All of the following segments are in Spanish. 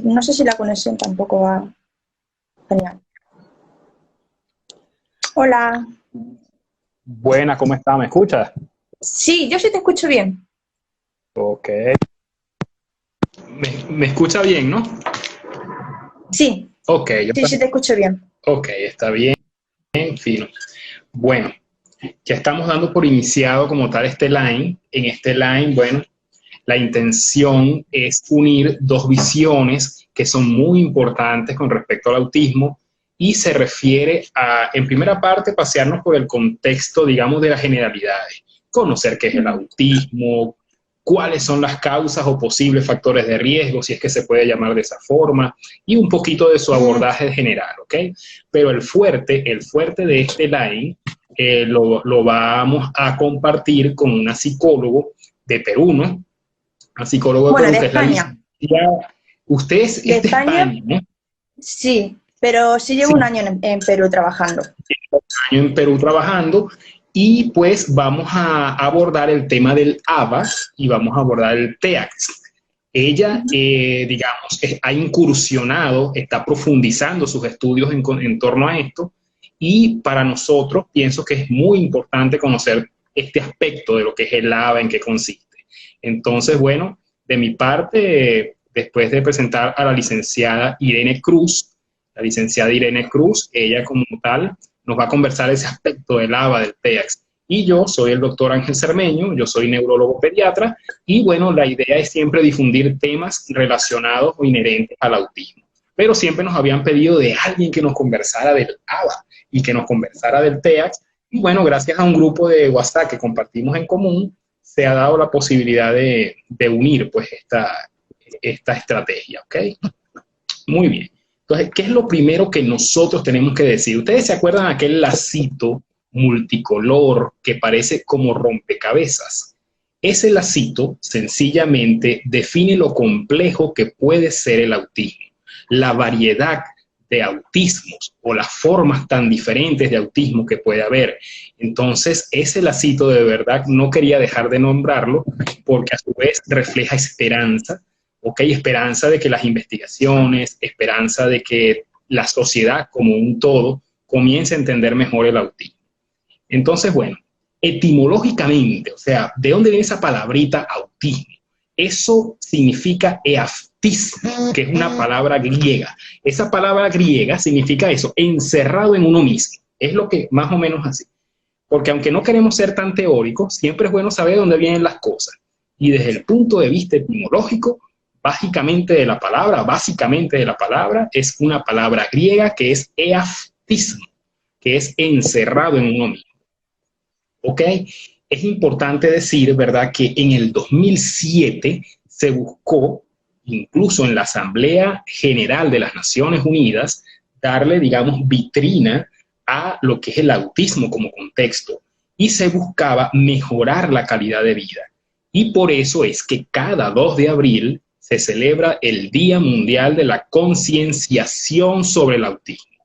No sé si la conexión tampoco va genial. Hola. Buena, ¿cómo está? ¿Me escuchas? Sí, yo sí te escucho bien. Ok. Me escucha bien, ¿no? Sí, Ok, yo sí, sí te escucho bien. ok, está bien, fino. Bueno, ya estamos dando por iniciado como tal este line. En este line, bueno, la intención es unir dos visiones que son muy importantes con respecto al autismo y se refiere a, en primera parte, pasearnos por el contexto, digamos, de las generalidades, conocer qué es el autismo, cuáles son las causas o posibles factores de riesgo, si es que se puede llamar de esa forma, y un poquito de su abordaje general, ¿ok? Pero el fuerte de este line lo vamos a compartir con una psicólogo de Perú, ¿no? Una psicóloga de Bueno, Perú de que es la España. licenciada. Usted De es de España, España, ¿no? sí, pero sí llevo Sí, un año en Perú trabajando. año en Perú trabajando y pues vamos a abordar el tema del ABA y vamos a abordar el TEAX. Ella, digamos, ha incursionado, está profundizando sus estudios en torno a esto y para nosotros pienso que es muy importante conocer este aspecto de lo que es el ABA, en qué consiste. Entonces, bueno, de mi parte, después de presentar a la licenciada Irene Cruz, ella como tal nos va a conversar ese aspecto del ABA, del TEAX. Y yo soy el doctor Ángel Cermeño, yo soy neurólogo pediatra y bueno, la idea es siempre difundir temas relacionados o inherentes al autismo. Pero siempre nos habían pedido de alguien que nos conversara del ABA y que nos conversara del TEAX. Y bueno, gracias a un grupo de WhatsApp que compartimos en común, se ha dado la posibilidad de unir pues esta estrategia, ¿ok? Muy bien. Entonces, ¿qué es lo primero que nosotros tenemos que decir? ¿Ustedes se acuerdan de aquel lacito multicolor que parece como rompecabezas? Ese lacito sencillamente define lo complejo que puede ser el autismo, la variedad de autismos o las formas tan diferentes de autismo que puede haber. Entonces, ese lacito de verdad no quería dejar de nombrarlo porque a su vez refleja esperanza, ok, esperanza de que las investigaciones, esperanza de que la sociedad como un todo comience a entender mejor el autismo. Entonces, bueno, etimológicamente, o sea, ¿de dónde viene esa palabrita autismo? Eso significa eaftismo, que es una palabra griega. Esa palabra griega significa eso, encerrado en uno mismo. Es lo que más o menos así. Porque aunque no queremos ser tan teóricos, siempre es bueno saber dónde vienen las cosas. Y desde el punto de vista etimológico, básicamente de la palabra, es una palabra griega que es eaftismo, que es encerrado en uno mismo. ¿Ok? Es importante decir, ¿verdad?, que en el 2007 se buscó, incluso en la Asamblea General de las Naciones Unidas, darle, digamos, vitrina a lo que es el autismo como contexto y se buscaba mejorar la calidad de vida. Y por eso es que cada 2 de abril se celebra el Día Mundial de la Concienciación sobre el Autismo.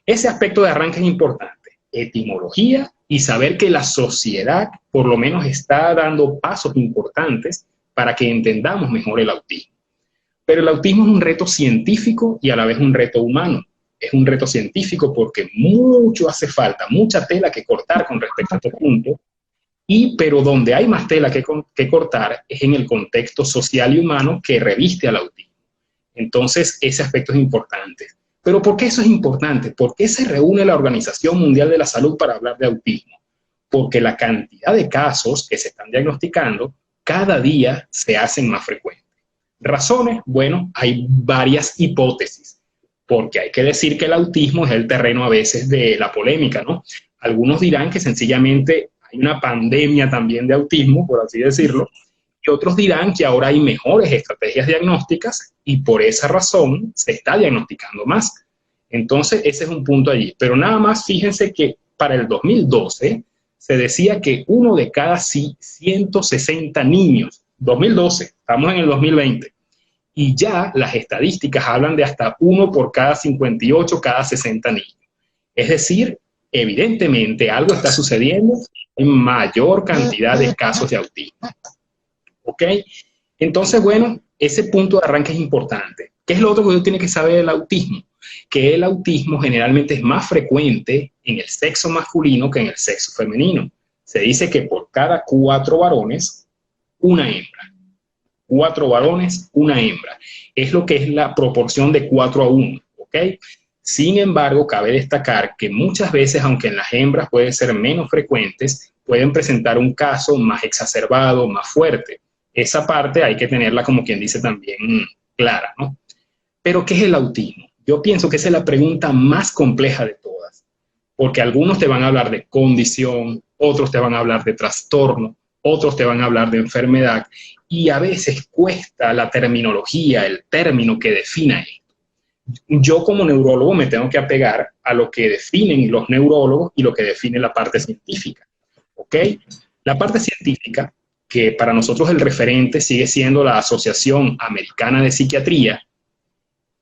Ese aspecto de arranque es importante, etimología y saber que la sociedad por lo menos está dando pasos importantes para que entendamos mejor el autismo. Pero el autismo es un reto científico y a la vez un reto humano. Es un reto científico porque mucho hace falta, mucha tela que cortar con respecto a este punto, pero donde hay más tela que cortar es en el contexto social y humano que reviste al autismo. Entonces, ese aspecto es importante. Pero ¿por qué eso es importante? ¿Por qué se reúne la Organización Mundial de la Salud para hablar de autismo? Porque la cantidad de casos que se están diagnosticando cada día se hacen más frecuentes. ¿Razones? Bueno, hay varias hipótesis, porque hay que decir que el autismo es el terreno a veces de la polémica, ¿no? Algunos dirán que sencillamente hay una pandemia también de autismo, por así decirlo, y otros dirán que ahora hay mejores estrategias diagnósticas y por esa razón se está diagnosticando más. Entonces, ese es un punto allí. Pero nada más fíjense que para el 2012 se decía que uno de cada 160 niños, 2012, estamos en el 2020, y ya las estadísticas hablan de hasta uno por cada 58, cada 60 niños. Es decir, evidentemente algo está sucediendo en mayor cantidad de casos de autismo. ¿Ok? Entonces, bueno, ese punto de arranque es importante. ¿Qué es lo otro que uno tiene que saber del autismo? Que el autismo generalmente es más frecuente en el sexo masculino que en el sexo femenino. Se dice que por cada 4 varones, una hembra. 4 varones, una hembra. Es lo que es la proporción de 4:1, ¿ok? Sin embargo, cabe destacar que muchas veces, aunque en las hembras pueden ser menos frecuentes, pueden presentar un caso más exacerbado, más fuerte. Esa parte hay que tenerla, como quien dice, también clara, ¿no? Pero, ¿qué es el autismo? Yo pienso que esa es la pregunta más compleja de todas, porque algunos te van a hablar de condición, otros te van a hablar de trastorno, otros te van a hablar de enfermedad, y a veces cuesta la terminología, el término que defina esto. Yo como neurólogo me tengo que apegar a lo que definen los neurólogos y lo que define la parte científica, ¿ok? La parte científica, que para nosotros el referente sigue siendo la Asociación Americana de Psiquiatría.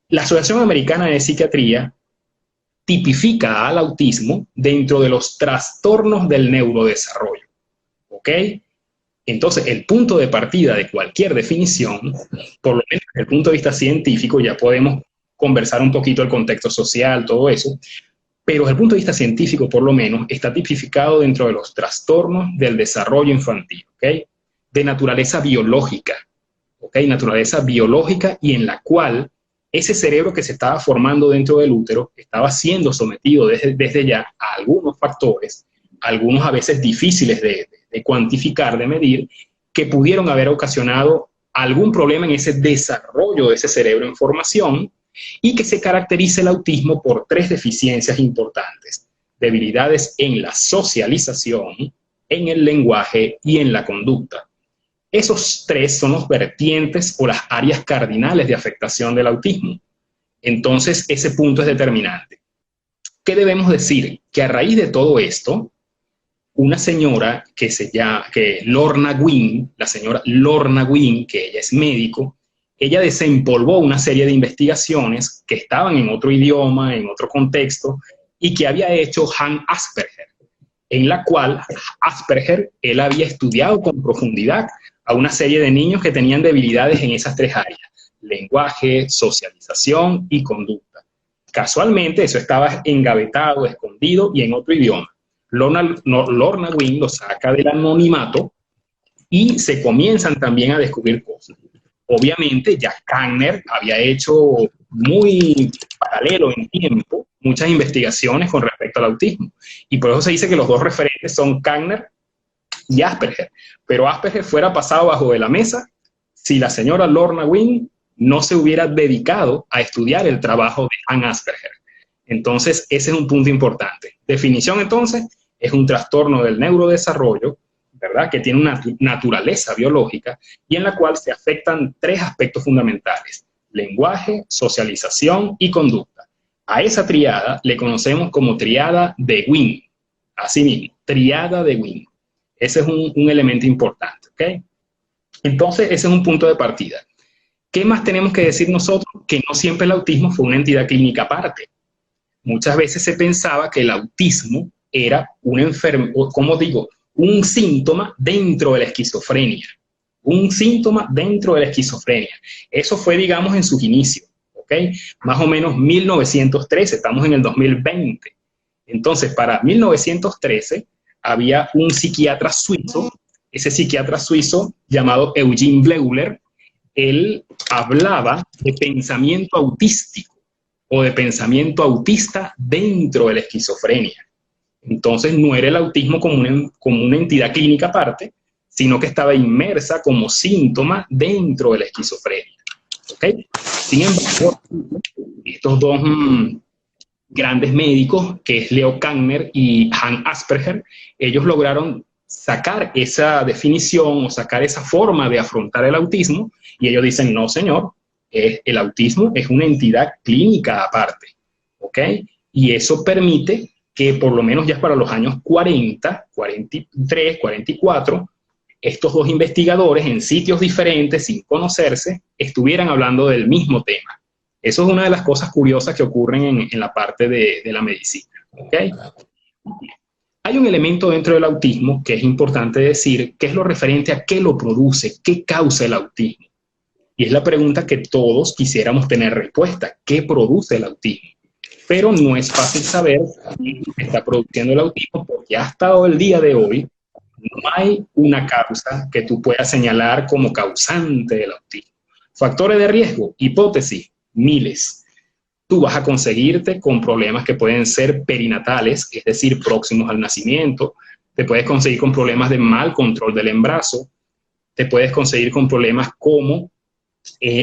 La Asociación Americana de Psiquiatría tipifica al autismo dentro de los trastornos del neurodesarrollo, ¿ok? Entonces, el punto de partida de cualquier definición, por lo menos desde el punto de vista científico, ya podemos conversar un poquito el contexto social, todo eso, pero desde el punto de vista científico, por lo menos, está tipificado dentro de los trastornos del desarrollo infantil, ¿ok? De naturaleza biológica, ¿ok? Naturaleza biológica, y en la cual ese cerebro que se estaba formando dentro del útero estaba siendo sometido desde ya a algunos factores, algunos a veces difíciles de cuantificar, de medir, que pudieron haber ocasionado algún problema en ese desarrollo de ese cerebro en formación, y que se caracteriza el autismo por 3 deficiencias importantes: debilidades en la socialización, en el lenguaje y en la conducta. Esos 3 son los vertientes o las áreas cardinales de afectación del autismo. Entonces, ese punto es determinante. ¿Qué debemos decir? Que a raíz de todo esto, una señora que se llama Lorna Wynn, la señora Lorna Wynn, que ella es médico, ella desempolvó una serie de investigaciones que estaban en otro idioma, en otro contexto, y que había hecho Hans Asperger, en la cual Asperger, él había estudiado con profundidad a una serie de niños que tenían debilidades en esas 3 áreas: lenguaje, socialización y conducta. Casualmente, eso estaba engavetado, escondido y en otro idioma. Lorna Wynn lo saca del anonimato y se comienzan también a descubrir cosas. Obviamente, Jack Kanner había hecho muy paralelo en tiempo muchas investigaciones con respecto al autismo, y por eso se dice que los 2 referentes son Kanner y Asperger. Pero Asperger fuera pasado bajo de la mesa si la señora Lorna Wynn no se hubiera dedicado a estudiar el trabajo de Hans Asperger. Entonces, ese es un punto importante. Definición, entonces, es un trastorno del neurodesarrollo, ¿verdad?, que tiene una naturaleza biológica y en la cual se afectan 3 aspectos fundamentales: lenguaje, socialización y conducta. A esa triada le conocemos como triada de Wynn. Así mismo, triada de Wynn. Ese es un elemento importante, ¿ok? Entonces, ese es un punto de partida. ¿Qué más tenemos que decir nosotros? Que no siempre el autismo fue una entidad clínica aparte. Muchas veces se pensaba que el autismo era un síntoma dentro de la esquizofrenia. Un síntoma dentro de la esquizofrenia. Eso fue, digamos, en sus inicios, ¿ok? Más o menos 1913, estamos en el 2020. Entonces, para 1913 había un psiquiatra suizo, ese psiquiatra suizo llamado Eugene Bleuler. Él hablaba de pensamiento autístico o de pensamiento autista dentro de la esquizofrenia. Entonces, no era el autismo como una entidad clínica aparte, sino que estaba inmersa como síntoma dentro de la esquizofrenia, ¿ok? Sin embargo, estos 2 grandes médicos, que es Leo Kanner y Hans Asperger, ellos lograron sacar esa definición o sacar esa forma de afrontar el autismo, y ellos dicen: no, señor, el autismo es una entidad clínica aparte, ¿ok? Y eso permite que por lo menos ya para los años 40, 43, 44, estos 2 investigadores en sitios diferentes, sin conocerse, estuvieran hablando del mismo tema. Eso es una de las cosas curiosas que ocurren en la parte de la medicina, ¿ok? Hay un elemento dentro del autismo que es importante decir, que es lo referente a qué lo produce, qué causa el autismo. Y es la pregunta que todos quisiéramos tener respuesta. ¿Qué produce el autismo? Pero no es fácil saber qué está produciendo el autismo porque hasta el día de hoy no hay una causa que tú puedas señalar como causante del autismo. Factores de riesgo, hipótesis, miles. Tú vas a conseguirte con problemas que pueden ser perinatales, es decir, próximos al nacimiento. Te puedes conseguir con problemas de mal control del embarazo. Te puedes conseguir con problemas como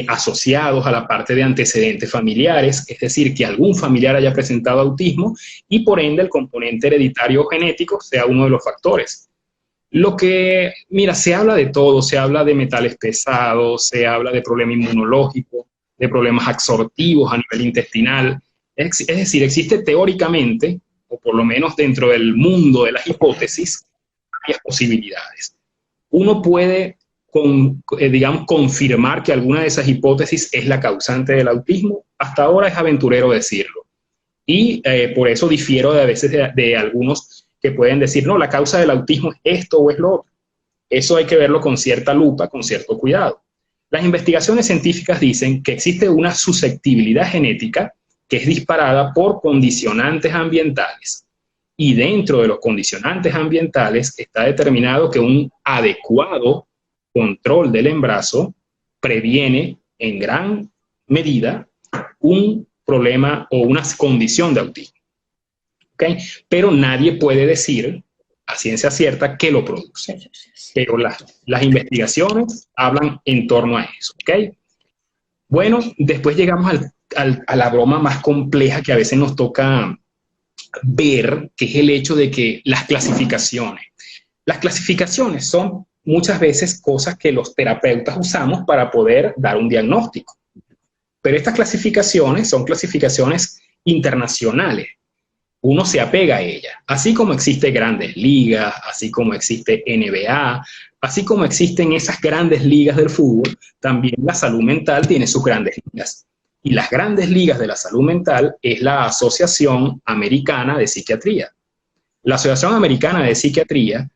asociados a la parte de antecedentes familiares, es decir, que algún familiar haya presentado autismo y por ende el componente hereditario o genético sea uno de los factores. Lo que, mira, se habla de todo, se habla de metales pesados, se habla de problema inmunológico, de problemas absortivos a nivel intestinal. Es decir, existe teóricamente, o por lo menos dentro del mundo de las hipótesis, varias posibilidades. Uno puede, digamos, confirmar que alguna de esas hipótesis es la causante del autismo. Hasta ahora es aventurero decirlo. Y por eso difiero a veces de algunos que pueden decir, no, la causa del autismo es esto o es lo otro. Eso hay que verlo con cierta lupa, con cierto cuidado. Las investigaciones científicas dicen que existe una susceptibilidad genética que es disparada por condicionantes ambientales. Y dentro de los condicionantes ambientales está determinado que un adecuado control del embarazo previene en gran medida un problema o una condición de autismo. ¿Okay? Pero nadie puede decir a ciencia cierta que lo produce. Pero las investigaciones hablan en torno a eso. ¿Okay? Bueno, después llegamos a la broma más compleja que a veces nos toca ver, que es el hecho de que las clasificaciones son muchas veces cosas que los terapeutas usamos para poder dar un diagnóstico. Pero estas clasificaciones son clasificaciones internacionales. Uno se apega a ellas. Así como existe grandes ligas, así como existe NBA, así como existen esas grandes ligas del fútbol, también la salud mental tiene sus grandes ligas. Y las grandes ligas de la salud mental es la Asociación Americana de Psiquiatría. La Asociación Americana de Psiquiatría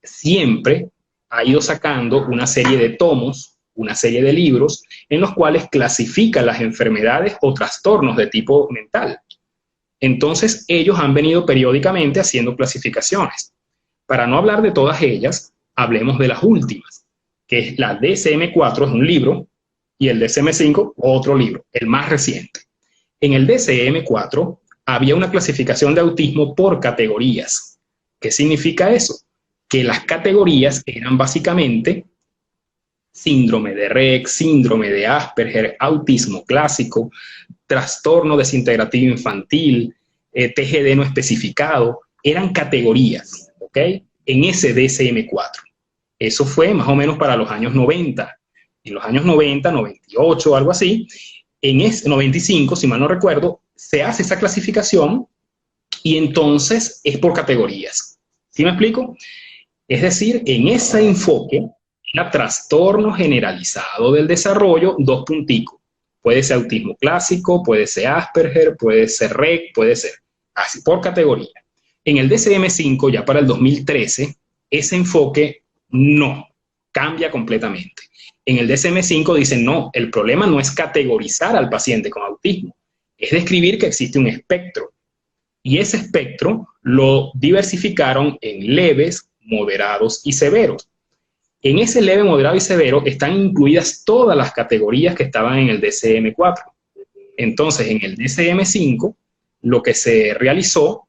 siempre ha ido sacando una serie de tomos, una serie de libros, en los cuales clasifica las enfermedades o trastornos de tipo mental. Entonces, ellos han venido periódicamente haciendo clasificaciones. Para no hablar de todas ellas, hablemos de las últimas, que es la DSM-4, es un libro, y el DSM-5, otro libro, el más reciente. En el DSM-4 había una clasificación de autismo por categorías. ¿Qué significa eso? Que las categorías eran básicamente síndrome de Rett, síndrome de Asperger, autismo clásico, trastorno desintegrativo infantil, TGD no especificado, eran categorías, ¿ok? En ese DSM-4. Eso fue más o menos para los años 90. En los años 90, 98, algo así, en ese 95, si mal no recuerdo, se hace esa clasificación y entonces es por categorías. ¿Sí me explico? Es decir, en ese enfoque, era trastorno generalizado del desarrollo, 2 punticos. Puede ser autismo clásico, puede ser Asperger, puede ser Rett, puede ser así por categoría. En el DSM-5, ya para el 2013, ese enfoque no, cambia completamente. En el DSM-5 dicen, no, el problema no es categorizar al paciente con autismo, es describir que existe un espectro. Y ese espectro lo diversificaron en leves, moderados y severos. En ese leve, moderado y severo están incluidas todas las categorías que estaban en el DSM-4. Entonces, en el DSM-5, lo que se realizó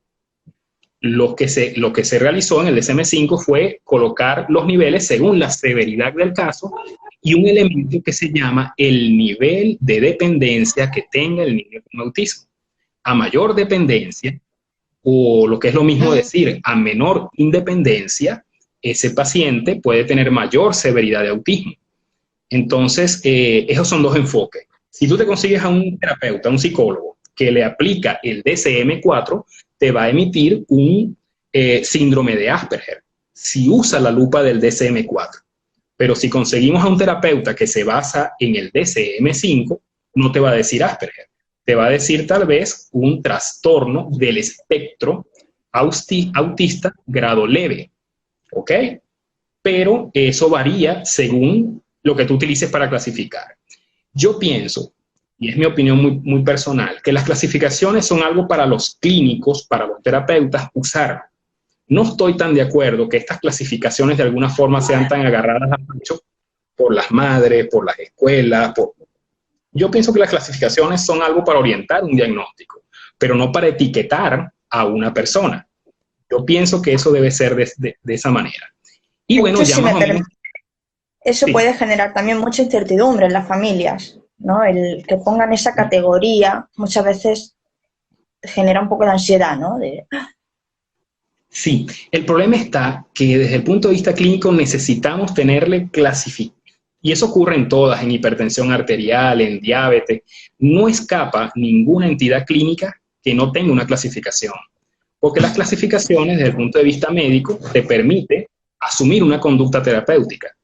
en el DSM-5 fue colocar los niveles según la severidad del caso y un elemento que se llama el nivel de dependencia que tenga el niño con autismo. A mayor dependencia, o lo que es lo mismo decir, a menor independencia, ese paciente puede tener mayor severidad de autismo. Entonces, esos son 2 enfoques. Si tú te consigues a un terapeuta, a un psicólogo, que le aplica el DSM-4, te va a emitir un síndrome de Asperger, si usa la lupa del DSM-4. Pero si conseguimos a un terapeuta que se basa en el DSM-5, no te va a decir Asperger, te va a decir tal vez un trastorno del espectro autista grado leve, ¿ok? Pero eso varía según lo que tú utilices para clasificar. Yo pienso, y es mi opinión muy personal, que las clasificaciones son algo para los clínicos, para los terapeutas usar. No estoy tan de acuerdo que estas clasificaciones de alguna forma sean tan agarradas al pecho por las madres, por las escuelas. Yo pienso que las clasificaciones son algo para orientar un diagnóstico, pero no para etiquetar a una persona. Yo pienso que eso debe ser de esa manera. Y bueno, hecho, ya si más me o menos... Eso Sí. puede generar también mucha incertidumbre en las familias, ¿no? El que pongan esa categoría muchas veces genera un poco de ansiedad, ¿no? Sí, el problema está que desde el punto de vista clínico necesitamos tenerle clasificación. Y eso ocurre en todas, en hipertensión arterial, en diabetes. No escapa ninguna entidad clínica que no tenga una clasificación. Porque las clasificaciones, desde el punto de vista médico, te permite asumir una conducta terapéutica.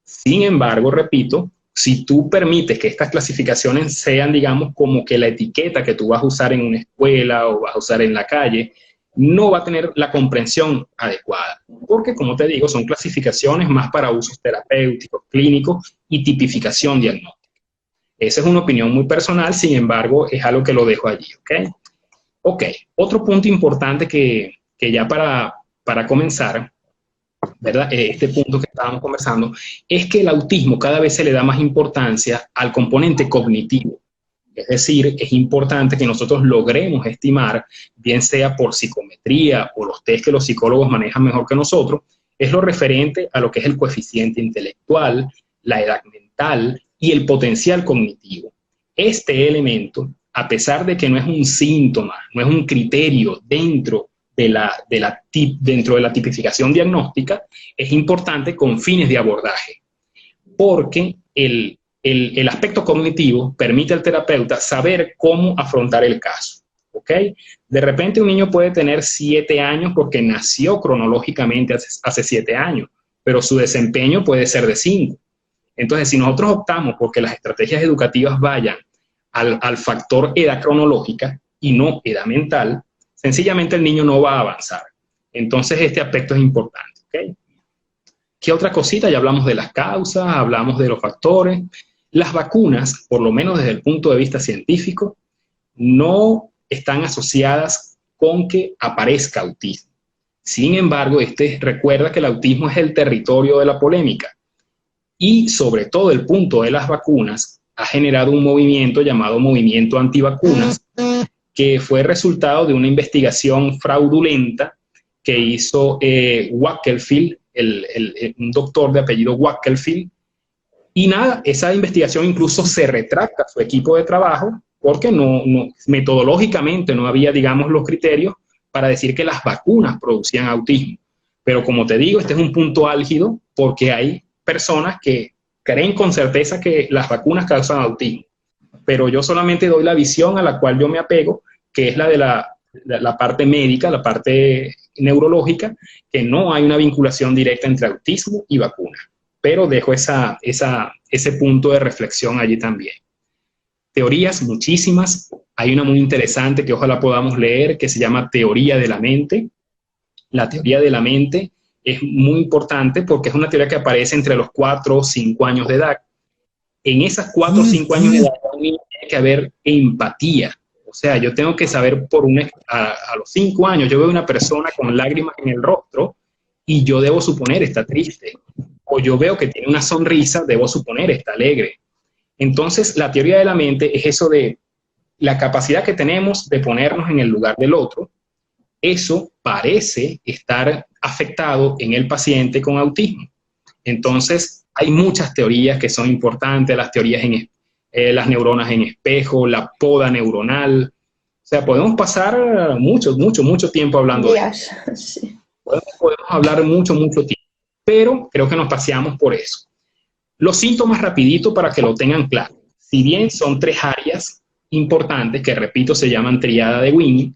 Sin embargo, repito, si tú permites que estas clasificaciones sean, digamos, como que la etiqueta que tú vas a usar en una escuela o vas a usar en la calle, no va a tener la comprensión adecuada. Porque, como te digo, son clasificaciones más para usos terapéuticos, clínicos y tipificación diagnóstica. Esa es una opinión muy personal, sin embargo, es algo que lo dejo allí, ¿ok? Ok, otro punto importante que ya para comenzar, ¿verdad? Este punto que estábamos conversando, es que el autismo cada vez se le da más importancia al componente cognitivo. Es decir, es importante que nosotros logremos estimar, bien sea por psicometría o los test que los psicólogos manejan mejor que nosotros, es lo referente a lo que es el coeficiente intelectual, la edad mental y el potencial cognitivo. Este elemento, a pesar de que no es un síntoma, no es un criterio dentro de la tipificación diagnóstica, es importante con fines de abordaje, porque el aspecto cognitivo permite al terapeuta saber cómo afrontar el caso, ¿ok? De repente un niño puede tener 7 años porque nació cronológicamente hace 7 años, pero su desempeño puede ser de 5. Entonces, si nosotros optamos porque las estrategias educativas vayan al factor edad cronológica y no edad mental, sencillamente el niño no va a avanzar. Entonces, este aspecto es importante, ¿ok? ¿Qué otra cosita? Ya hablamos de las causas, hablamos de los factores. Las vacunas, por lo menos desde el punto de vista científico, no están asociadas con que aparezca autismo. Sin embargo, recuerda que el autismo es el territorio de la polémica. Y sobre todo el punto de las vacunas ha generado un movimiento llamado movimiento antivacunas, que fue resultado de una investigación fraudulenta que hizo Wackelfield, un doctor de apellido Wackelfield. Y nada, esa investigación incluso se retracta su equipo de trabajo porque metodológicamente no había, digamos, los criterios para decir que las vacunas producían autismo. Pero como te digo, este es un punto álgido porque hay personas que creen con certeza que las vacunas causan autismo. Pero yo solamente doy la visión a la cual yo me apego, que es la de la parte médica, la parte neurológica, que no hay una vinculación directa entre autismo y vacuna. Pero dejo ese punto de reflexión allí también. Teorías, muchísimas. Hay una muy interesante que ojalá podamos leer, que se llama Teoría de la Mente. La teoría de la mente es muy importante porque es una teoría que aparece entre los 4 o 5 años de edad. En esas 4 o 5 años de edad tiene que haber empatía. O sea, yo tengo que saber a los 5 años, yo veo una persona con lágrimas en el rostro y yo debo suponer está triste. O yo veo que tiene una sonrisa, debo suponer está alegre. Entonces, la teoría de la mente es eso de la capacidad que tenemos de ponernos en el lugar del otro. Eso parece estar afectado en el paciente con autismo. Entonces, hay muchas teorías que son importantes, las teorías las neuronas en espejo, la poda neuronal. O sea, podemos pasar mucho tiempo hablando de eso. Sí. Podemos hablar mucho tiempo, pero creo que nos paseamos por eso. Los síntomas rapidito para que lo tengan claro. Si bien son 3 áreas importantes, que repito, se llaman tríada de Winnie,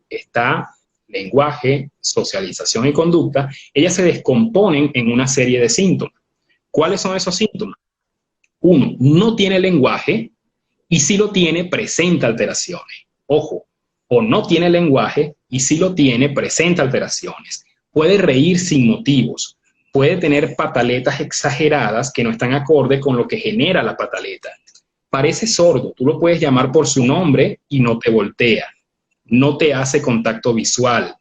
está lenguaje, socialización y conducta, ellas se descomponen en una serie de síntomas. ¿Cuáles son esos síntomas? 1, no tiene lenguaje y si lo tiene, presenta alteraciones. Ojo, o no tiene lenguaje y si lo tiene, presenta alteraciones. Puede reír sin motivos, puede tener pataletas exageradas que no están acorde con lo que genera la pataleta. Parece sordo, tú lo puedes llamar por su nombre y no te voltea, no te hace contacto visual,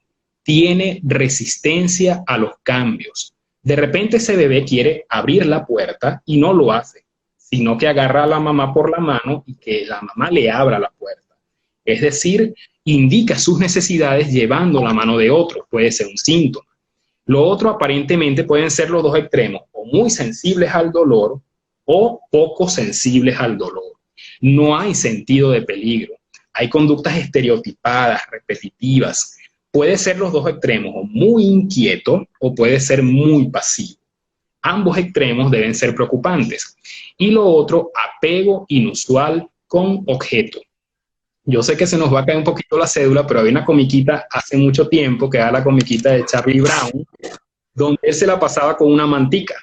tiene resistencia a los cambios. De repente ese bebé quiere abrir la puerta y no lo hace, sino que agarra a la mamá por la mano y que la mamá le abra la puerta. Es decir, indica sus necesidades llevando la mano de otro, puede ser un síntoma. Lo otro aparentemente pueden ser los dos extremos, o muy sensibles al dolor o poco sensibles al dolor. No hay sentido de peligro. Hay conductas estereotipadas, repetitivas. Puede ser los dos extremos, o muy inquieto o puede ser muy pasivo. Ambos extremos deben ser preocupantes. Y lo otro, apego inusual con objeto. Yo sé que se nos va a caer un poquito la cédula, pero había una comiquita hace mucho tiempo, que era la comiquita de Charlie Brown, donde él se la pasaba con una mantica.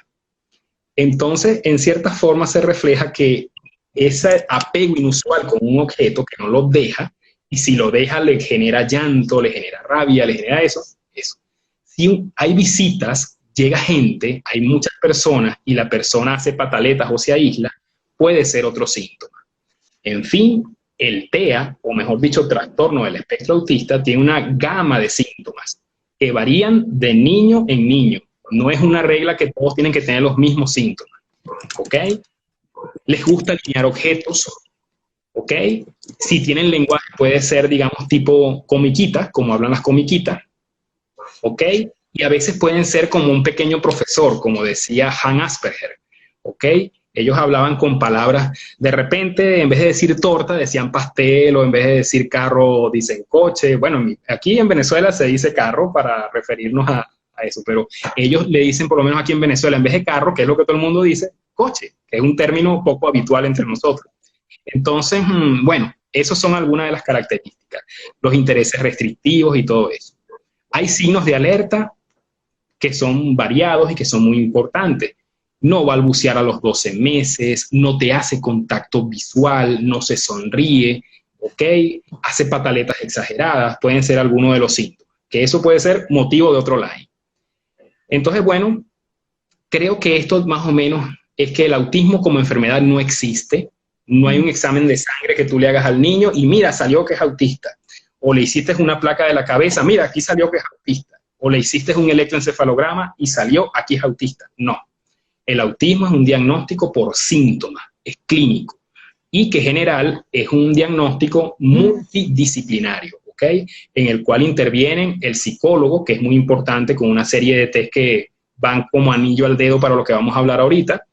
Entonces, en cierta forma se refleja que ese apego inusual con un objeto que no lo deja, y si lo deja le genera llanto, le genera rabia, le genera eso. Si hay visitas, llega gente, hay muchas personas, y la persona hace pataletas o se aísla, puede ser otro síntoma. En fin, el TEA, o mejor dicho, trastorno del espectro autista, tiene una gama de síntomas que varían de niño en niño. No es una regla que todos tienen que tener los mismos síntomas, ¿ok? Les gusta alinear objetos, ¿ok? Si tienen lenguaje puede ser, digamos, tipo comiquita, como hablan las comiquitas, ¿ok? Y a veces pueden ser como un pequeño profesor, como decía Hans Asperger, ¿ok? Ellos hablaban con palabras, de repente, en vez de decir torta, decían pastel, o en vez de decir carro, dicen coche. Bueno, aquí en Venezuela se dice carro para referirnos a eso, pero ellos le dicen, por lo menos aquí en Venezuela, en vez de carro, que es lo que todo el mundo dice, coche, que es un término poco habitual entre nosotros. Entonces, bueno, esas son algunas de las características, los intereses restrictivos y todo eso. Hay signos de alerta que son variados y que son muy importantes. No balbucear a los 12 meses, no te hace contacto visual, no se sonríe, ¿ok? Hace pataletas exageradas, pueden ser algunos de los síntomas, que eso puede ser motivo de otro line. Entonces, bueno, creo que esto más o menos es que el autismo como enfermedad no existe, no hay un examen de sangre que tú le hagas al niño y mira, salió que es autista, o le hiciste una placa de la cabeza, mira, aquí salió que es autista, o le hiciste un electroencefalograma y salió, aquí es autista. No. El autismo es un diagnóstico por síntomas, es clínico, y que en general es un diagnóstico multidisciplinario, ¿ok? En el cual intervienen el psicólogo, que es muy importante, con una serie de test que van como anillo al dedo para lo que vamos a hablar ahorita,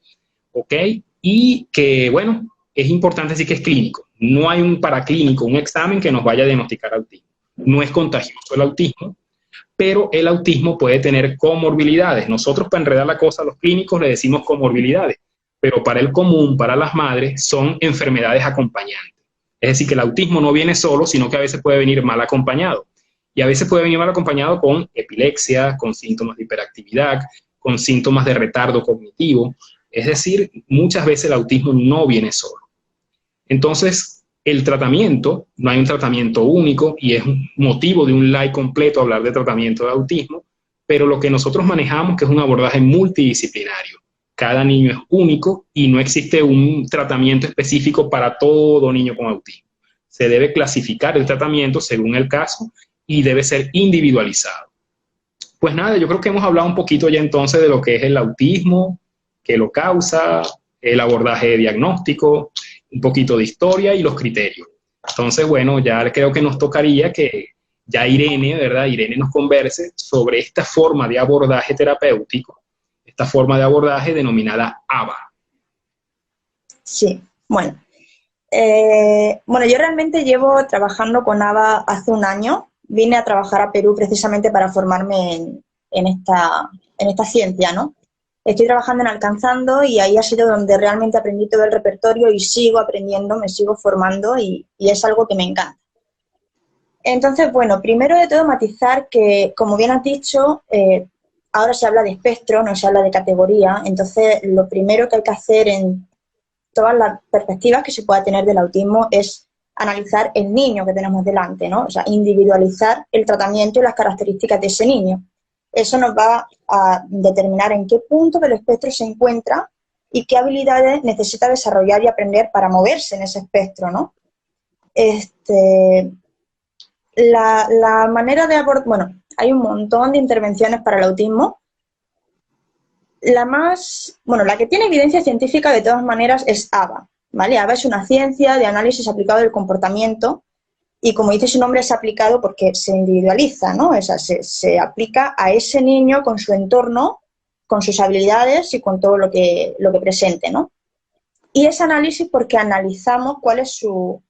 ¿ok? Y que, bueno, es importante decir que es clínico. No hay un paraclínico, un examen que nos vaya a diagnosticar autismo. No es contagioso el autismo, pero el autismo puede tener comorbilidades. Nosotros, para enredar la cosa a los clínicos, le decimos comorbilidades, pero para el común, para las madres, son enfermedades acompañantes. Es decir, que el autismo no viene solo, sino que a veces puede venir mal acompañado. Y a veces puede venir mal acompañado con epilepsia, con síntomas de hiperactividad, con síntomas de retardo cognitivo. Es decir, muchas veces el autismo no viene solo. Entonces, el tratamiento, no hay un tratamiento único y es un motivo de un live completo hablar de tratamiento de autismo, pero lo que nosotros manejamos que es un abordaje multidisciplinario. Cada niño es único y no existe un tratamiento específico para todo niño con autismo. Se debe clasificar el tratamiento según el caso y debe ser individualizado. Pues nada, yo creo que hemos hablado un poquito ya entonces de lo que es el autismo, qué lo causa, el abordaje diagnóstico, un poquito de historia y los criterios. Entonces, bueno, ya creo que nos tocaría que ya Irene, ¿verdad? Irene nos converse sobre esta forma de abordaje terapéutico, esta forma de abordaje denominada ABA. Sí, bueno. Bueno, yo realmente llevo trabajando con ABA hace un año. Vine a trabajar a Perú precisamente para formarme en esta ciencia, ¿no? Estoy trabajando en Alcanzando y ahí ha sido donde realmente aprendí todo el repertorio y sigo aprendiendo, me sigo formando y es algo que me encanta. Entonces, bueno, primero de todo matizar que, como bien has dicho, ahora se habla de espectro, no se habla de categoría, entonces lo primero que hay que hacer en todas las perspectivas que se pueda tener del autismo es analizar el niño que tenemos delante, ¿no? O sea, individualizar el tratamiento y las características de ese niño. Eso nos va a determinar en qué punto del espectro se encuentra y qué habilidades necesita desarrollar y aprender para moverse en ese espectro, ¿no? La manera de abordar, bueno, hay un montón de intervenciones para el autismo. La que tiene evidencia científica de todas maneras es ABA, ¿vale? ABA es una ciencia de análisis aplicado del comportamiento y, como dice su nombre, es aplicado porque se individualiza, ¿no? O sea, se aplica a ese niño con su entorno, con sus habilidades y con todo lo que presente, ¿no? Y ese análisis porque analizamos cuál es su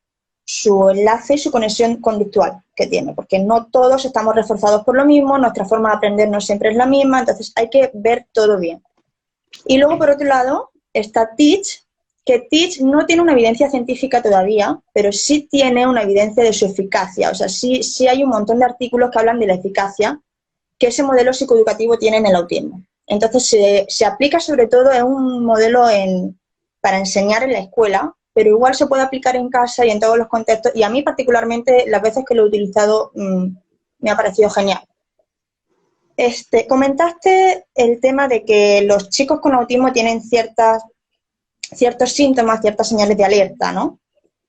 enlace y su conexión conductual que tiene, porque no todos estamos reforzados por lo mismo, nuestra forma de aprender no siempre es la misma, entonces hay que ver todo bien. Y luego, por otro lado, está Teach, que Teach no tiene una evidencia científica todavía, pero sí tiene una evidencia de su eficacia. O sea, sí hay un montón de artículos que hablan de la eficacia que ese modelo psicoeducativo tiene en el autismo. Entonces, se aplica sobre todo en un modelo para enseñar en la escuela, pero igual se puede aplicar en casa y en todos los contextos. Y a mí, particularmente, las veces que lo he utilizado, me ha parecido genial. Comentaste el tema de que los chicos con autismo tienen ciertos síntomas, ciertas señales de alerta, ¿no?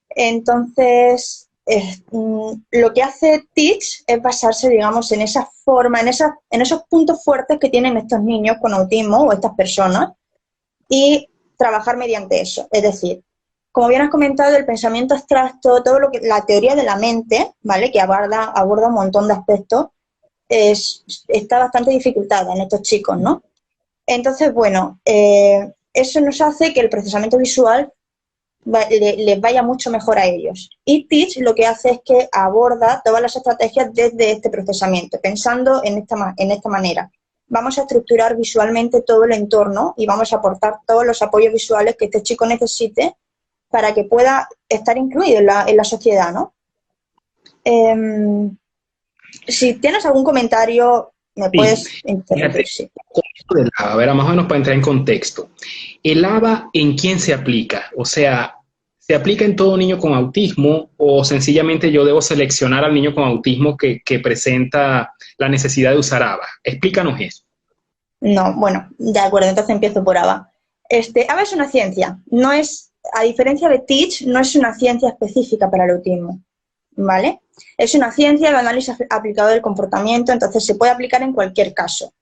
Entonces, lo que hace Teach es basarse, digamos, en esa forma, en esos puntos fuertes que tienen estos niños con autismo o estas personas y trabajar mediante eso. Es decir, como bien has comentado, el pensamiento abstracto, todo la teoría de la mente, ¿vale?, que aborda un montón de aspectos, está bastante dificultada en estos chicos, ¿no? Entonces, bueno, eso nos hace que el procesamiento visual les vaya mucho mejor a ellos. Y Teach lo que hace es que aborda todas las estrategias desde este procesamiento, pensando en esta manera. Vamos a estructurar visualmente todo el entorno y vamos a aportar todos los apoyos visuales que este chico necesite para que pueda estar incluido en la sociedad, ¿no? Si tienes algún comentario, me puedes interrumpir. Sí. Del ABA, a ver, más o menos para entrar en contexto. ¿El ABA en quién se aplica? O sea, ¿se aplica en todo niño con autismo o sencillamente yo debo seleccionar al niño con autismo que presenta la necesidad de usar ABA? Explícanos eso. No, bueno, de acuerdo, entonces empiezo por ABA. ABA es una ciencia, no es, a diferencia de Teach, no es una ciencia específica para el autismo, ¿vale? Es una ciencia de análisis aplicado del comportamiento, entonces se puede aplicar en cualquier caso.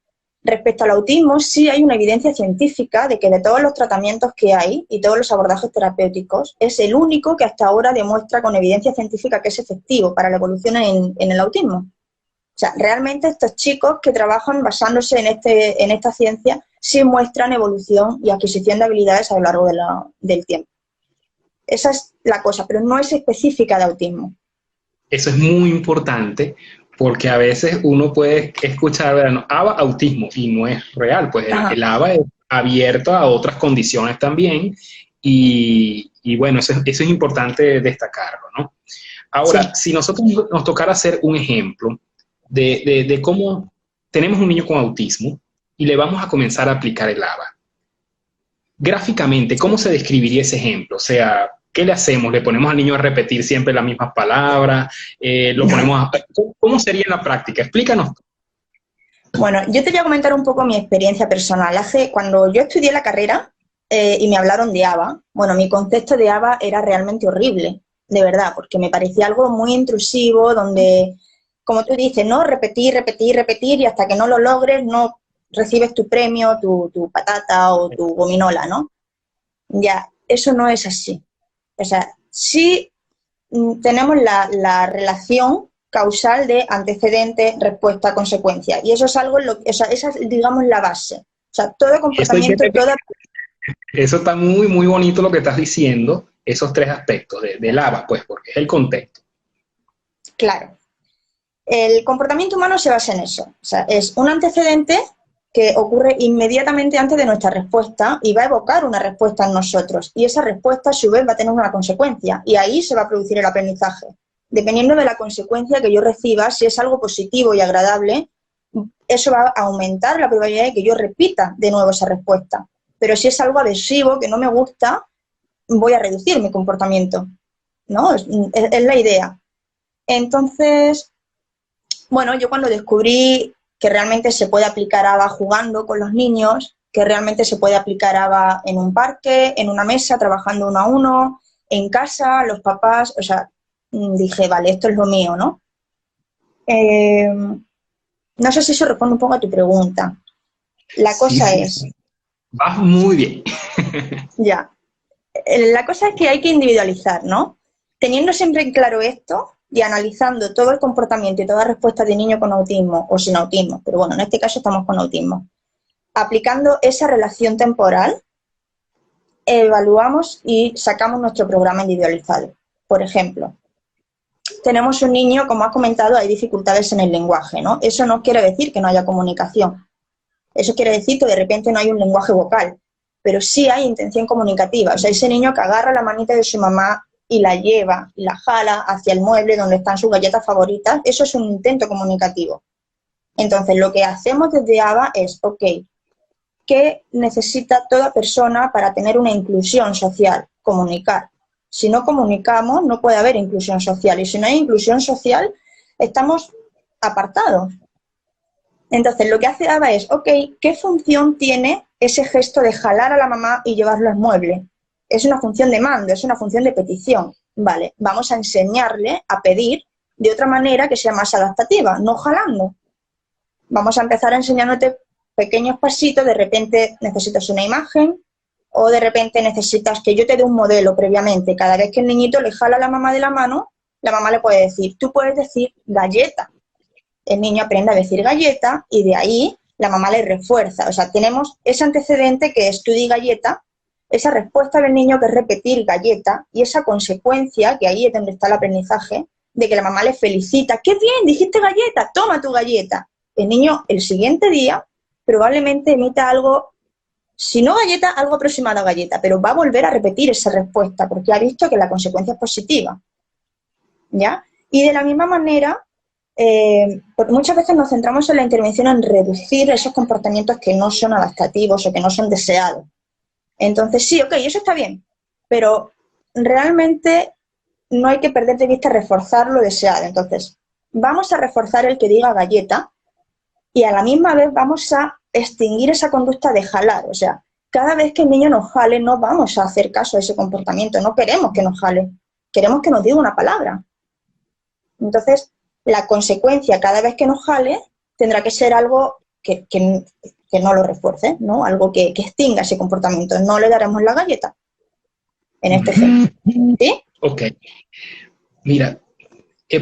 Respecto al autismo, sí hay una evidencia científica de que de todos los tratamientos que hay y todos los abordajes terapéuticos, es el único que hasta ahora demuestra con evidencia científica que es efectivo para la evolución en el autismo. O sea, realmente estos chicos que trabajan basándose en esta ciencia sí muestran evolución y adquisición de habilidades a lo largo del tiempo. Esa es la cosa, pero no es específica de autismo. Eso es muy importante porque a veces uno puede escuchar, ¿verdad? ABA, autismo, y no es real, pues el ABA es abierto a otras condiciones también y bueno, eso es importante destacarlo, ¿no? Ahora, sí. Si nosotros nos tocara hacer un ejemplo de cómo tenemos un niño con autismo y le vamos a comenzar a aplicar el ABA, gráficamente, ¿cómo se describiría ese ejemplo? O sea, ¿qué le hacemos? ¿Le ponemos al niño a repetir siempre las mismas palabras? ¿Cómo sería en la práctica? Explícanos. Bueno, yo te voy a comentar un poco mi experiencia personal. Cuando yo estudié la carrera y me hablaron de ABA, bueno, mi concepto de ABA era realmente horrible, de verdad, porque me parecía algo muy intrusivo, donde, como tú dices, ¿no? Repetir, repetir, repetir, y hasta que no lo logres, no recibes tu premio, tu patata o tu gominola, ¿no? Ya, eso no es así. O sea, sí tenemos la relación causal de antecedente, respuesta, consecuencia. Y eso es algo, esa es, digamos, la base. O sea, todo comportamiento, Eso está muy, muy bonito lo que estás diciendo, esos tres aspectos del ABA, pues, porque es el contexto. Claro. El comportamiento humano se basa en eso. O sea, es un antecedente que ocurre inmediatamente antes de nuestra respuesta y va a evocar una respuesta en nosotros. Y esa respuesta, a su vez, va a tener una consecuencia. Y ahí se va a producir el aprendizaje. Dependiendo de la consecuencia que yo reciba, si es algo positivo y agradable, eso va a aumentar la probabilidad de que yo repita de nuevo esa respuesta. Pero si es algo adhesivo, que no me gusta, voy a reducir mi comportamiento, ¿no? Es la idea. Entonces, bueno, yo cuando descubrí que realmente se puede aplicar ABA jugando con los niños, que realmente se puede aplicar ABA en un parque, en una mesa, trabajando uno a uno, en casa, los papás, o sea, dije, vale, esto es lo mío, ¿no? No sé si eso responde un poco a tu pregunta. La Sí, cosa sí, es, sí. Vas muy bien. ya, la cosa es que hay que individualizar, ¿no? Teniendo siempre en claro esto y analizando todo el comportamiento y toda respuesta de niño con autismo o sin autismo, pero bueno, en este caso estamos con autismo, aplicando esa relación temporal, evaluamos y sacamos nuestro programa individualizado. Por ejemplo, tenemos un niño, como has comentado, hay dificultades en el lenguaje, ¿no? Eso no quiere decir que no haya comunicación. Eso quiere decir que de repente no hay un lenguaje vocal, pero sí hay intención comunicativa. O sea, ese niño que agarra la manita de su mamá y la lleva y la jala hacia el mueble donde están sus galletas favoritas, eso es un intento comunicativo. Entonces, lo que hacemos desde ABA es, ok, ¿qué necesita toda persona para tener una inclusión social? Comunicar. Si no comunicamos, no puede haber inclusión social. Y si no hay inclusión social, estamos apartados. Entonces, lo que hace ABA es, ok, ¿qué función tiene ese gesto de jalar a la mamá y llevarlo al mueble? Es una función de mando, es una función de petición. Vale, vamos a enseñarle a pedir de otra manera que sea más adaptativa, no jalando. Vamos a empezar enseñándote pequeños pasitos, de repente necesitas una imagen o de repente necesitas que yo te dé un modelo previamente. Cada vez que el niñito le jala a la mamá de la mano, la mamá le puede decir, tú puedes decir galleta. El niño aprende a decir galleta y de ahí la mamá le refuerza. O sea, tenemos ese antecedente que es tú di galleta, esa respuesta del niño que es repetir galleta y esa consecuencia, que ahí es donde está el aprendizaje, de que la mamá le felicita. ¡Qué bien! Dijiste galleta, toma tu galleta. El niño el siguiente día probablemente emita algo, si no galleta, algo aproximado a galleta, pero va a volver a repetir esa respuesta porque ha visto que la consecuencia es positiva. ¿Ya? Y de la misma manera, porque muchas veces nos centramos en la intervención en reducir esos comportamientos que no son adaptativos o que no son deseados. Entonces, sí, ok, eso está bien, pero realmente no hay que perder de vista reforzar lo deseado. Entonces, vamos a reforzar el que diga galleta y a la misma vez vamos a extinguir esa conducta de jalar. O sea, cada vez que el niño nos jale, no vamos a hacer caso a ese comportamiento, no queremos que nos jale, queremos que nos diga una palabra. Entonces, la consecuencia cada vez que nos jale tendrá que ser algo que no lo refuerce, ¿no? Algo que extinga ese comportamiento. No le daremos la galleta en este ejemplo. ¿Sí? Ok. Mira,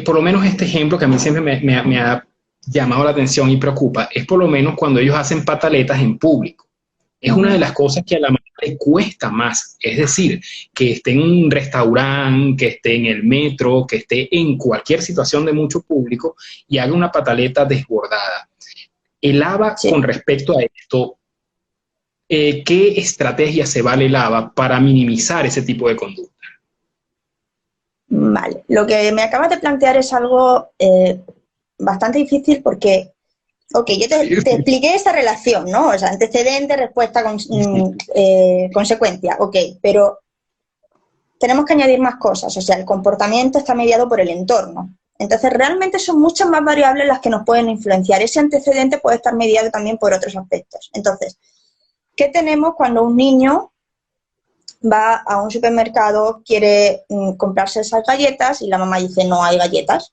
por lo menos este ejemplo que a mí siempre me ha llamado la atención y preocupa, es por lo menos cuando ellos hacen pataletas en público. Es una de las cosas que a la madre le cuesta más, es decir, que esté en un restaurante, que esté en el metro, que esté en cualquier situación de mucho público y haga una pataleta desbordada. El ABA, Sí. con respecto a esto, ¿qué estrategia se vale el ABA para minimizar ese tipo de conducta? Vale. Lo que me acabas de plantear es algo bastante difícil porque, ok, yo te expliqué esa relación, ¿no? O sea, antecedente, respuesta, consecuencia, ok, pero tenemos que añadir más cosas. O sea, el comportamiento está mediado por el entorno. Entonces, realmente son muchas más variables las que nos pueden influenciar. Ese antecedente puede estar mediado también por otros aspectos. Entonces, ¿qué tenemos cuando un niño va a un supermercado, quiere comprarse esas galletas y la mamá dice no hay galletas,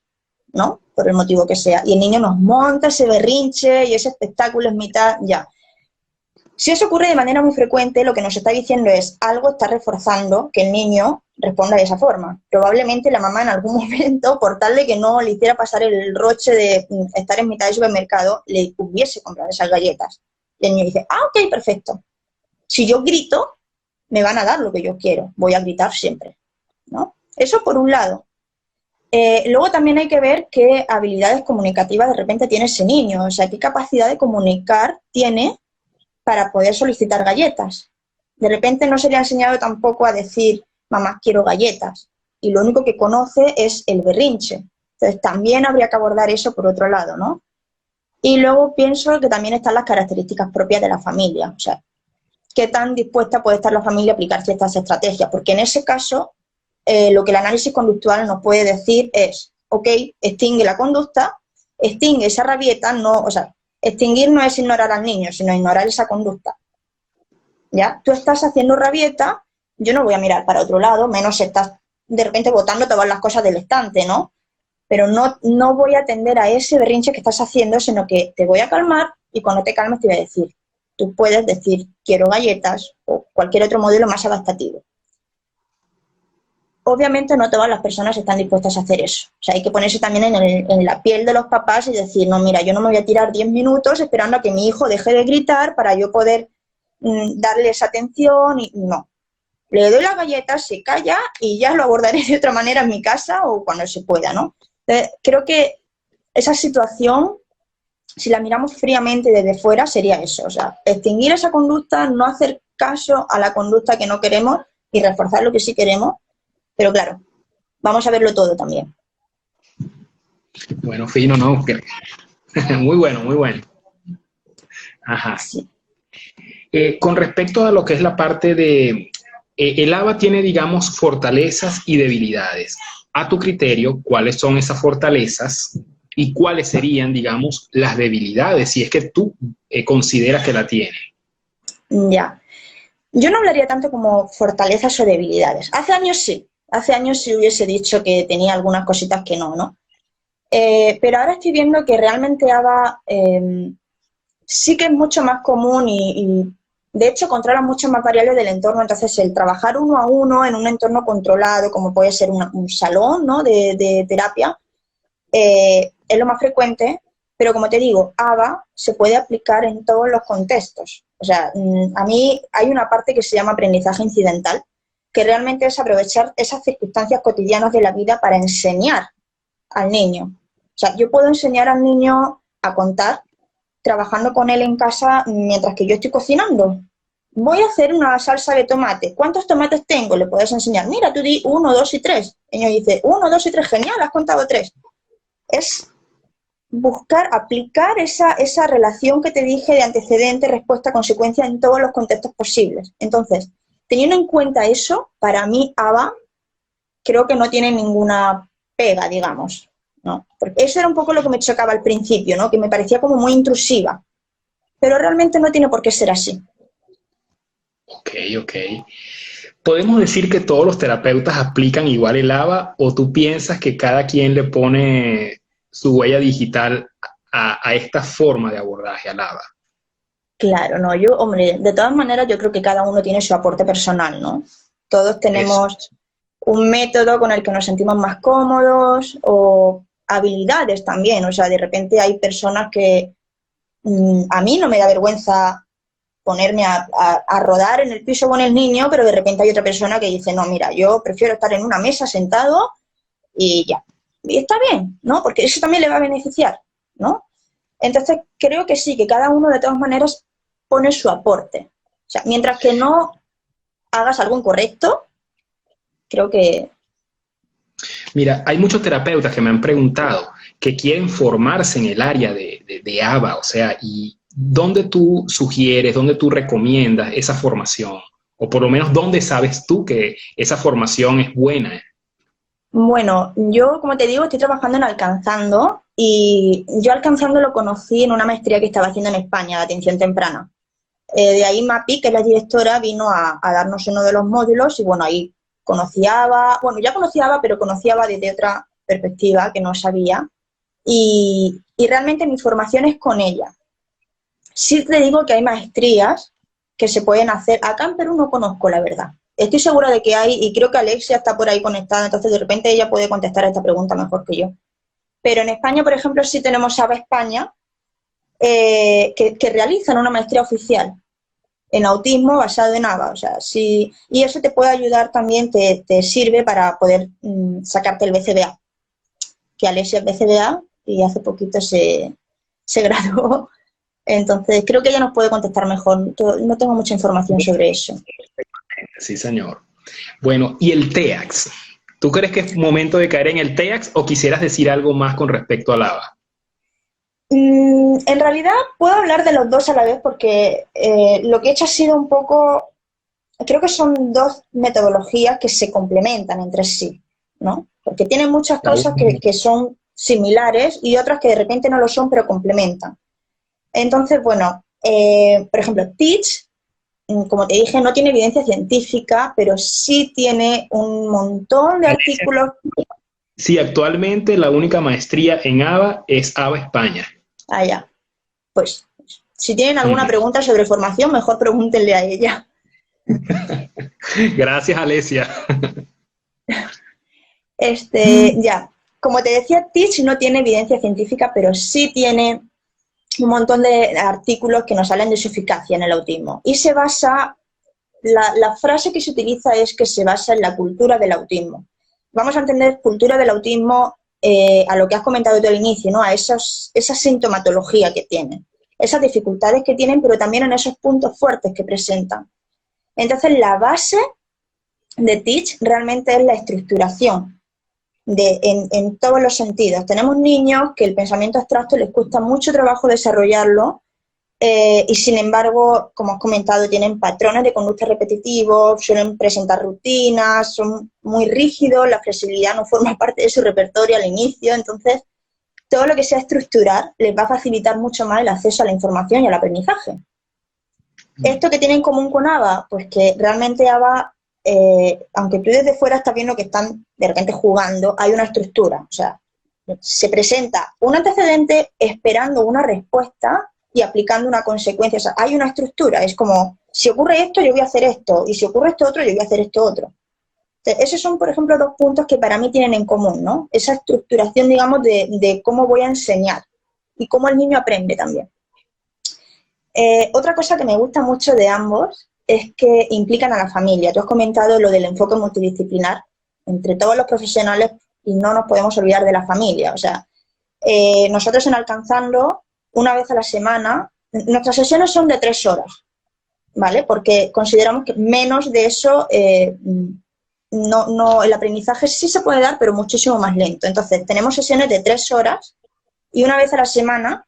¿no? Por el motivo que sea. Y el niño nos monta ese berrinche y ese espectáculo es mitad, ya. Si eso ocurre de manera muy frecuente, lo que nos está diciendo es algo está reforzando que el niño responda de esa forma. Probablemente la mamá en algún momento, por tal de que no le hiciera pasar el roche de estar en mitad del supermercado, le hubiese comprado esas galletas. Y el niño dice, ah, ok, perfecto. Si yo grito, me van a dar lo que yo quiero. Voy a gritar siempre, ¿no? Eso por un lado. Luego también hay que ver qué habilidades comunicativas de repente tiene ese niño. O sea, qué capacidad de comunicar tiene para poder solicitar galletas. De repente no se le ha enseñado tampoco a decir, mamá, quiero galletas. Y lo único que conoce es el berrinche. Entonces también habría que abordar eso por otro lado, ¿no? Y luego pienso que también están las características propias de la familia. O sea, qué tan dispuesta puede estar la familia a aplicar ciertas estrategias. Porque en ese caso, lo que el análisis conductual nos puede decir es, ok, extingue la conducta, extingue esa rabieta, no, o sea, extinguir no es ignorar al niño, sino ignorar esa conducta. ¿ya? Tú estás haciendo rabieta, yo no voy a mirar para otro lado, menos estás de repente botando todas las cosas del estante, ¿no? Pero no voy a atender a ese berrinche que estás haciendo, sino que te voy a calmar y cuando te calmes te voy a decir, tú puedes decir, quiero galletas o cualquier otro modelo más adaptativo. Obviamente no todas las personas están dispuestas a hacer eso. O sea, hay que ponerse también en la piel de los papás y decir, no, mira, yo no me voy a tirar 10 minutos esperando a que mi hijo deje de gritar para yo poder darle esa atención y no. Le doy las galletas, se calla y ya lo abordaré de otra manera en mi casa o cuando se pueda, ¿no? Creo que esa situación, si la miramos fríamente desde fuera, sería eso. O sea, extinguir esa conducta, no hacer caso a la conducta que no queremos y reforzar lo que sí queremos. Pero claro, vamos a verlo todo también. Bueno, fino, ¿no? Muy bueno, muy bueno. Ajá. Sí. Con respecto a lo que es la parte de... el ABA tiene, digamos, fortalezas y debilidades. A tu criterio, ¿cuáles son esas fortalezas y cuáles serían, digamos, las debilidades, si es que tú consideras que la tiene? Ya. Yo no hablaría tanto como fortalezas o debilidades. Hace años sí hubiese dicho que tenía algunas cositas que no. Pero ahora estoy viendo que realmente ABA sí que es mucho más común y de hecho controla muchas más variables del entorno. Entonces el trabajar uno a uno en un entorno controlado, como puede ser un salón, ¿no?, de terapia, es lo más frecuente, pero como te digo, ABA se puede aplicar en todos los contextos. O sea, a mí hay una parte que se llama aprendizaje incidental, que realmente es aprovechar esas circunstancias cotidianas de la vida para enseñar al niño. O sea, yo puedo enseñar al niño a contar trabajando con él en casa mientras que yo estoy cocinando. Voy a hacer una salsa de tomate. ¿Cuántos tomates tengo? Le puedes enseñar. Mira, tú di 1, 2 y 3. El niño dice 1, 2 y 3. Genial, has contado 3. Es buscar, aplicar esa relación que te dije de antecedente, respuesta, consecuencia en todos los contextos posibles. Entonces, teniendo en cuenta eso, para mí ABA creo que no tiene ninguna pega, digamos, ¿no? Porque eso era un poco lo que me chocaba al principio, ¿no? Que me parecía como muy intrusiva, pero realmente no tiene por qué ser así. Ok. ¿Podemos decir que todos los terapeutas aplican igual el ABA o tú piensas que cada quien le pone su huella digital a esta forma de abordaje al ABA? Claro, no, hombre, de todas maneras yo creo que cada uno tiene su aporte personal, ¿no? Todos tenemos Eso. un método con el que nos sentimos más cómodos o habilidades también. O sea, de repente hay personas que a mí no me da vergüenza ponerme a rodar en el piso con el niño, pero de repente hay otra persona que dice, no, mira, yo prefiero estar en una mesa sentado y ya. Y está bien, ¿no? Porque eso también le va a beneficiar, ¿no? Entonces, creo que sí, que cada uno de todas maneras pone su aporte. O sea, mientras que no hagas algo incorrecto, creo que... Mira, hay muchos terapeutas que me han preguntado que quieren formarse en el área de ABA, o sea, y ¿dónde tú sugieres, dónde tú recomiendas esa formación? O por lo menos, ¿dónde sabes tú que esa formación es buena? Bueno, yo, como te digo, estoy trabajando en Alcanzando y yo Alcanzando lo conocí en una maestría que estaba haciendo en España, de atención temprana. De ahí Mapi, que es la directora, vino a darnos uno de los módulos y bueno, ahí ya conociaba, pero conociaba desde otra perspectiva que no sabía y realmente mi formación es con ella. Sí te digo que hay maestrías que se pueden hacer. Acá en Perú no conozco, la verdad. Estoy segura de que hay, y creo que Alexia está por ahí conectada, entonces de repente ella puede contestar a esta pregunta mejor que yo. Pero en España, por ejemplo, sí tenemos ABA España, que realizan una maestría oficial en autismo basado en ABA. O sea, sí, y eso te puede ayudar también, te sirve para poder sacarte el BCBA. Que Alexia es BCBA y hace poquito se graduó. Entonces, creo que ella nos puede contestar mejor. No tengo mucha información sobre eso. Sí, señor. Bueno, ¿y el TEAX? ¿Tú crees que es momento de caer en el TEAX o quisieras decir algo más con respecto al ABA? En realidad puedo hablar de los dos a la vez porque lo que he hecho ha sido un poco, creo que son dos metodologías que se complementan entre sí, ¿no? Porque tienen muchas cosas que son similares y otras que de repente no lo son, pero complementan. Entonces, bueno, por ejemplo, Teach como te dije, no tiene evidencia científica, pero sí tiene un montón de artículos. Sí, actualmente la única maestría en ABA es ABA España. Allá. Pues, si tienen alguna Ujú. pregunta sobre formación, mejor pregúntenle a ella. Gracias, Alesia. Ya, como te decía, Teach no tiene evidencia científica, pero sí tiene un montón de artículos que nos hablan de su eficacia en el autismo. Y se basa, la frase que se utiliza es que se basa en la cultura del autismo. Vamos a entender cultura del autismo a lo que has comentado tú al inicio, ¿no? A esa sintomatología que tienen, esas dificultades que tienen, pero también en esos puntos fuertes que presentan. Entonces, la base de Teach realmente es la estructuración en todos los sentidos. Tenemos niños que el pensamiento abstracto les cuesta mucho trabajo desarrollarlo y sin embargo, como has comentado, tienen patrones de conducta repetitivos, suelen presentar rutinas, son muy rígidos, la flexibilidad no forma parte de su repertorio al inicio, entonces todo lo que sea estructurar les va a facilitar mucho más el acceso a la información y al aprendizaje. ¿Esto que tiene en común con ABA? Pues que realmente ABA, aunque tú desde fuera estás viendo que están de repente jugando, hay una estructura. O sea, se presenta un antecedente esperando una respuesta y aplicando una consecuencia. O sea, hay una estructura. Es como, si ocurre esto, yo voy a hacer esto. Y si ocurre esto otro, yo voy a hacer esto otro. Entonces, esos son, por ejemplo, dos puntos que para mí tienen en común, ¿no? Esa estructuración, digamos, de cómo voy a enseñar y cómo el niño aprende también. Otra cosa que me gusta mucho de ambos es que implican a la familia. Tú has comentado lo del enfoque multidisciplinar entre todos los profesionales y no nos podemos olvidar de la familia. O sea, nosotros en Alcanzando, una vez a la semana, nuestras sesiones son de 3 horas, ¿vale? Porque consideramos que menos de eso, el aprendizaje sí se puede dar, pero muchísimo más lento. Entonces, tenemos sesiones de 3 horas y una vez a la semana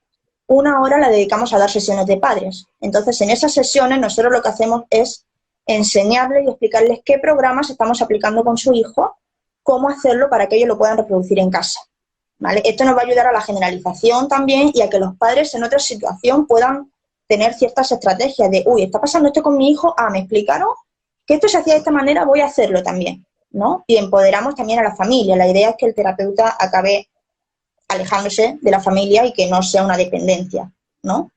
1 hora la dedicamos a dar sesiones de padres. Entonces, en esas sesiones nosotros lo que hacemos es enseñarles y explicarles qué programas estamos aplicando con su hijo, cómo hacerlo para que ellos lo puedan reproducir en casa, ¿vale? Esto nos va a ayudar a la generalización también y a que los padres en otra situación puedan tener ciertas estrategias de, uy, está pasando esto con mi hijo, me explicaron que esto se hacía de esta manera, voy a hacerlo también, ¿no? Y empoderamos también a la familia. La idea es que el terapeuta acabe alejándose de la familia y que no sea una dependencia, ¿no?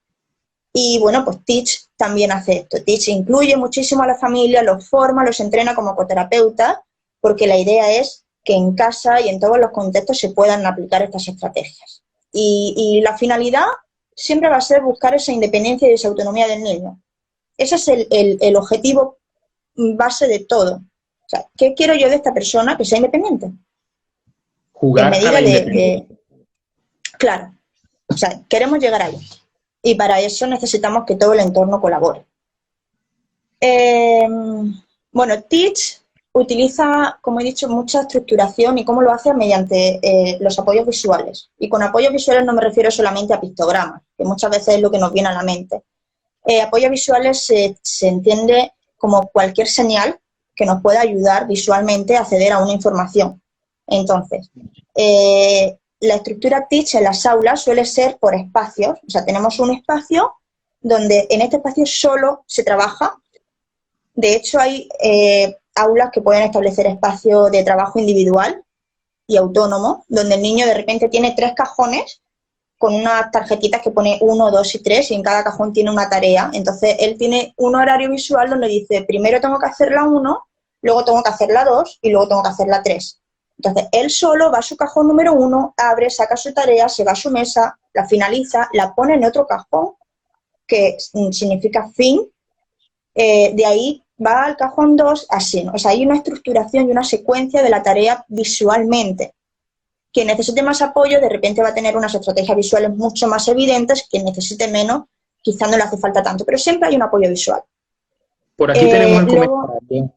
Y bueno, pues Teach también hace esto. Teach incluye muchísimo a la familia, los forma, los entrena como coterapeutas, porque la idea es que en casa y en todos los contextos se puedan aplicar estas estrategias. Y la finalidad siempre va a ser buscar esa independencia y esa autonomía del niño. Ese es el objetivo base de todo. O sea, ¿qué quiero yo de esta persona? Que sea independiente. Jugar En a la medida independencia. Claro, o sea, queremos llegar ahí. Y para eso necesitamos que todo el entorno colabore. Bueno, Teach utiliza, como he dicho, mucha estructuración y cómo lo hace mediante los apoyos visuales. Y con apoyos visuales no me refiero solamente a pictogramas, que muchas veces es lo que nos viene a la mente. Apoyos visuales se entiende como cualquier señal que nos pueda ayudar visualmente a acceder a una información. Entonces, la estructura Teach en las aulas suele ser por espacios. O sea, tenemos un espacio donde en este espacio solo se trabaja. De hecho, hay aulas que pueden establecer espacios de trabajo individual y autónomo, donde el niño de repente tiene 3 cajones con unas tarjetitas que pone 1, 2 y 3 y en cada cajón tiene una tarea. Entonces, él tiene un horario visual donde dice, primero tengo que hacer la 1, luego tengo que hacer la 2 y luego tengo que hacer la 3. Entonces, él solo va a su cajón número 1, abre, saca su tarea, se va a su mesa, la finaliza, la pone en otro cajón, que significa fin, de ahí va al cajón 2, así, ¿no? O sea, hay una estructuración y una secuencia de la tarea visualmente. Quien necesite más apoyo, de repente va a tener unas estrategias visuales mucho más evidentes, quien necesite menos, quizá no le hace falta tanto, pero siempre hay un apoyo visual. Por aquí tenemos el Luego, comentario.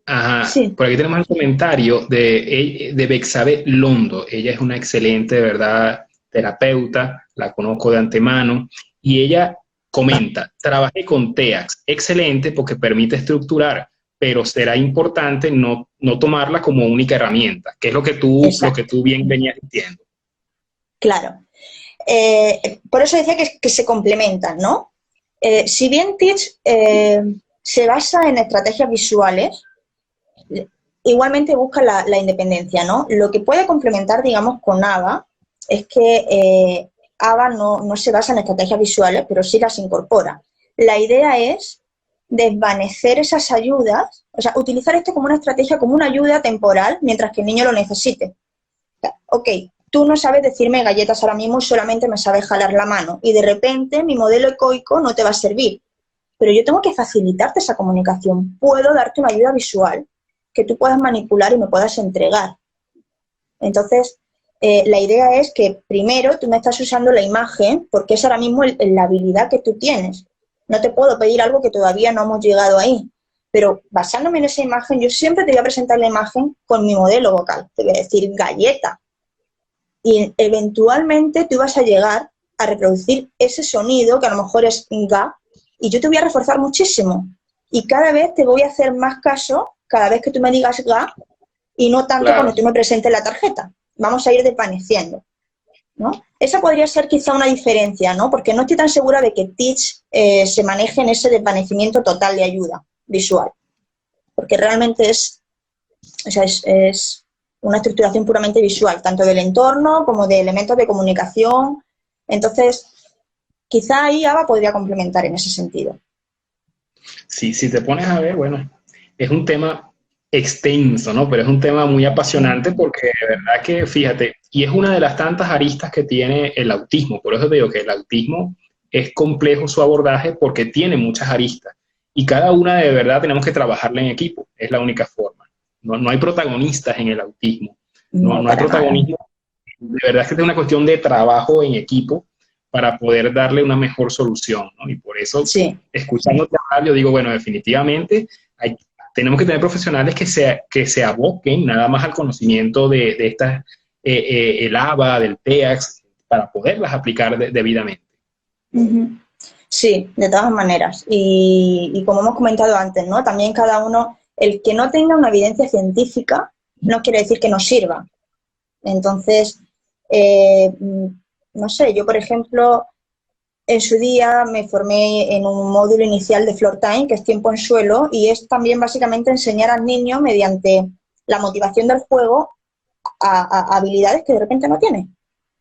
Ajá, sí, por aquí tenemos el comentario de Bexabe Londo. Ella es una excelente, de verdad, terapeuta, la conozco de antemano, y ella comenta, trabajé con TEAX, excelente porque permite estructurar, pero será importante no tomarla como única herramienta, que es lo que exacto, tú bien venías diciendo. claro. Por eso decía que se complementan, ¿no? Si bien Teach se basa en estrategias visuales, igualmente busca la independencia, ¿no? Lo que puede complementar, digamos, con ABA es que ABA no se basa en estrategias visuales, pero sí las incorpora. La idea es desvanecer esas ayudas, o sea, utilizar esto como una estrategia, como una ayuda temporal, mientras que el niño lo necesite. O sea, ok, tú no sabes decirme galletas ahora mismo y solamente me sabes jalar la mano, y de repente mi modelo ecoico no te va a servir, pero yo tengo que facilitarte esa comunicación. Puedo darte una ayuda visual que tú puedas manipular y me puedas entregar. Entonces, la idea es que primero tú me estás usando la imagen porque es ahora mismo la habilidad que tú tienes. No te puedo pedir algo que todavía no hemos llegado ahí, pero basándome en esa imagen, yo siempre te voy a presentar la imagen con mi modelo vocal. Te voy a decir galleta. Y eventualmente tú vas a llegar a reproducir ese sonido, que a lo mejor es ga, y yo te voy a reforzar muchísimo. Y cada vez te voy a hacer más caso cada vez que tú me digas ga, y no tanto Claro. cuando tú me presentes la tarjeta. Vamos a ir desvaneciendo, ¿no? Esa podría ser quizá una diferencia, ¿no? Porque no estoy tan segura de que Teach se maneje en ese desvanecimiento total de ayuda visual. Porque realmente es una estructuración puramente visual, tanto del entorno como de elementos de comunicación. Entonces, quizá ahí ABA podría complementar en ese sentido. Sí, si te pones a ver, bueno, es un tema extenso, ¿no? Pero es un tema muy apasionante porque de verdad que, fíjate, y es una de las tantas aristas que tiene el autismo. Por eso te digo que el autismo es complejo su abordaje porque tiene muchas aristas. Y cada una de verdad tenemos que trabajarla en equipo. Es la única forma. No hay protagonistas en el autismo. No, No hay para nada. protagonismo. De verdad es que es una cuestión de trabajo en equipo para poder darle una mejor solución, ¿no? Y por eso, Sí. escuchándote hablar, yo digo, bueno, definitivamente tenemos que tener profesionales que se aboquen nada más al conocimiento de estas, el ABA, del TEAX, para poderlas aplicar debidamente. Uh-huh. Sí, de todas maneras. Y como hemos comentado antes, ¿no? También cada uno, el que no tenga una evidencia científica no quiere decir que no sirva. Entonces, no sé, yo por ejemplo, en su día me formé en un módulo inicial de Floor Time, que es tiempo en suelo, y es también básicamente enseñar al niño mediante la motivación del juego a habilidades que de repente no tiene.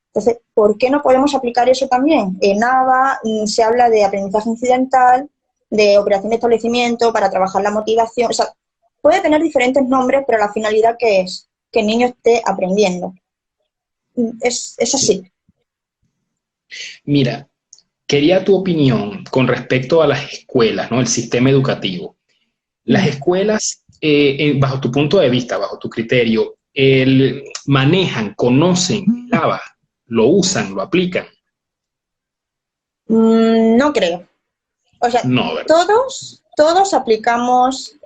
Entonces, ¿por qué no podemos aplicar eso también? En ABA se habla de aprendizaje incidental, de operación de establecimiento para trabajar la motivación. O sea, puede tener diferentes nombres, pero la finalidad que es que el niño esté aprendiendo. Es Sí. así. Mira, quería tu opinión con respecto a las escuelas, ¿no? El sistema educativo. Las escuelas, bajo tu punto de vista, bajo tu criterio, manejan, conocen el ABA, lo usan, lo aplican. No creo. O sea, No, ¿verdad? todos aplicamos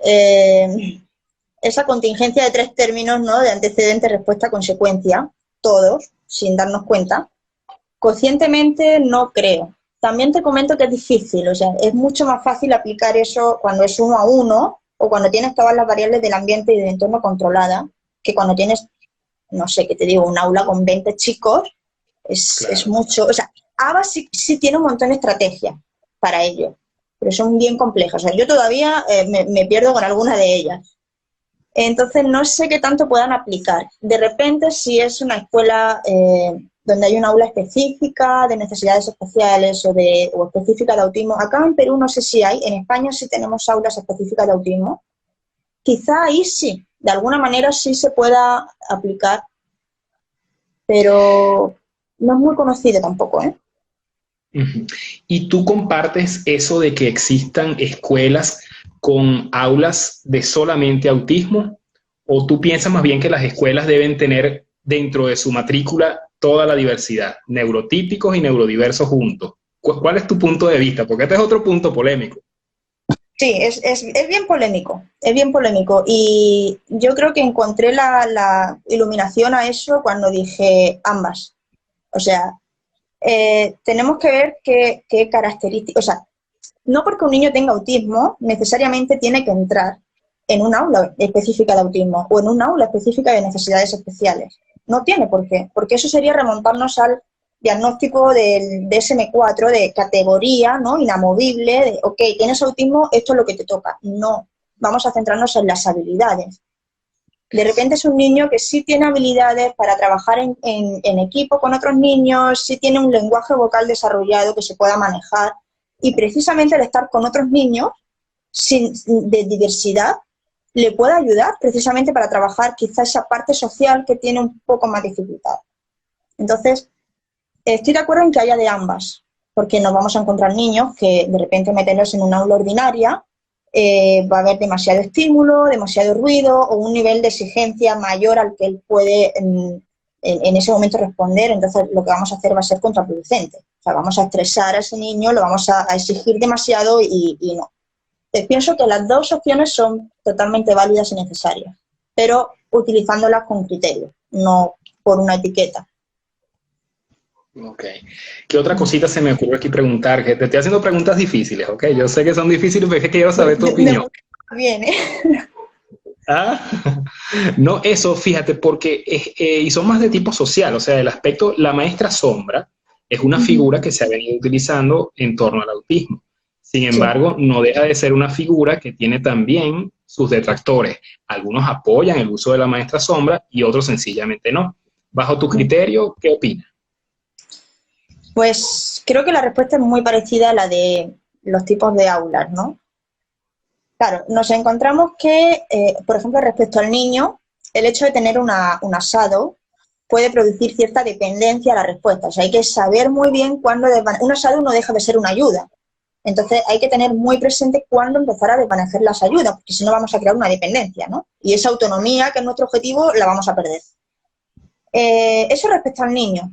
esa contingencia de 3 términos, ¿no? De antecedente, respuesta, consecuencia. Todos, sin darnos cuenta. Conscientemente no creo. También te comento que es difícil, o sea, es mucho más fácil aplicar eso cuando es 1 a 1 o cuando tienes todas las variables del ambiente y del entorno controladas, que cuando tienes, no sé, qué te digo, un aula con 20 chicos, es Claro. mucho. O sea, ABA sí tiene un montón de estrategias para ello, pero son bien complejas. O sea, yo todavía me pierdo con alguna de ellas. Entonces, no sé qué tanto puedan aplicar. De repente, si es una escuela donde hay una aula específica de necesidades especiales o específica de autismo, acá en Perú no sé si hay, en España sí tenemos aulas específicas de autismo, quizá ahí sí, de alguna manera sí se pueda aplicar, pero no es muy conocido tampoco, ¿eh? Ujú. ¿Y tú compartes eso de que existan escuelas con aulas de solamente autismo? ¿O tú piensas más bien que las escuelas deben tener dentro de su matrícula toda la diversidad, neurotípicos y neurodiversos juntos? ¿Cuál es tu punto de vista? Porque este es otro punto polémico. Sí, es bien polémico, es bien polémico. Y yo creo que encontré la iluminación a eso cuando dije ambas. O sea, tenemos que ver qué características, o sea, no porque un niño tenga autismo necesariamente tiene que entrar en un aula específica de autismo o en un aula específica de necesidades especiales. No tiene por qué, porque eso sería remontarnos al diagnóstico del DSM-4 de categoría, ¿no? Inamovible, de, ok, tienes autismo, esto es lo que te toca. No, vamos a centrarnos en las habilidades. De repente es un niño que sí tiene habilidades para trabajar en equipo con otros niños, sí tiene un lenguaje vocal desarrollado que se pueda manejar, y precisamente el estar con otros niños de diversidad le puede ayudar precisamente para trabajar quizá esa parte social que tiene un poco más dificultad. Entonces, estoy de acuerdo en que haya de ambas, porque nos vamos a encontrar niños que de repente meterlos en una aula ordinaria, va a haber demasiado estímulo, demasiado ruido o un nivel de exigencia mayor al que él puede en ese momento responder, entonces lo que vamos a hacer va a ser contraproducente. O sea, vamos a estresar a ese niño, lo vamos a exigir demasiado y no. Pienso que las dos opciones son totalmente válidas y necesarias, pero utilizándolas con criterio, no por una etiqueta. Ok. ¿Qué otra cosita se me ocurre aquí preguntar? Que te estoy haciendo preguntas difíciles, ¿ok? Yo sé que son difíciles, pero es que quiero saber tu opinión. Bien, ¿eh? ¿Ah? No, eso, fíjate, porque y son más de tipo social, o sea, el aspecto, la maestra sombra es una figura que se ha venido utilizando en torno al autismo. Sin embargo, no deja de ser una figura que tiene también sus detractores. Algunos apoyan el uso de la maestra sombra y otros sencillamente no. Bajo tu criterio, ¿qué opinas? Pues creo que la respuesta es muy parecida a la de los tipos de aulas, ¿no? Claro, nos encontramos que, por ejemplo, respecto al niño, el hecho de tener un asado puede producir cierta dependencia a la respuesta. O sea, hay que saber muy bien cuándo un asado no deja de ser una ayuda. Entonces, hay que tener muy presente cuándo empezar a desvanecer las ayudas, porque si no vamos a crear una dependencia, ¿no? Y esa autonomía, que es nuestro objetivo, la vamos a perder. Eso respecto al niño.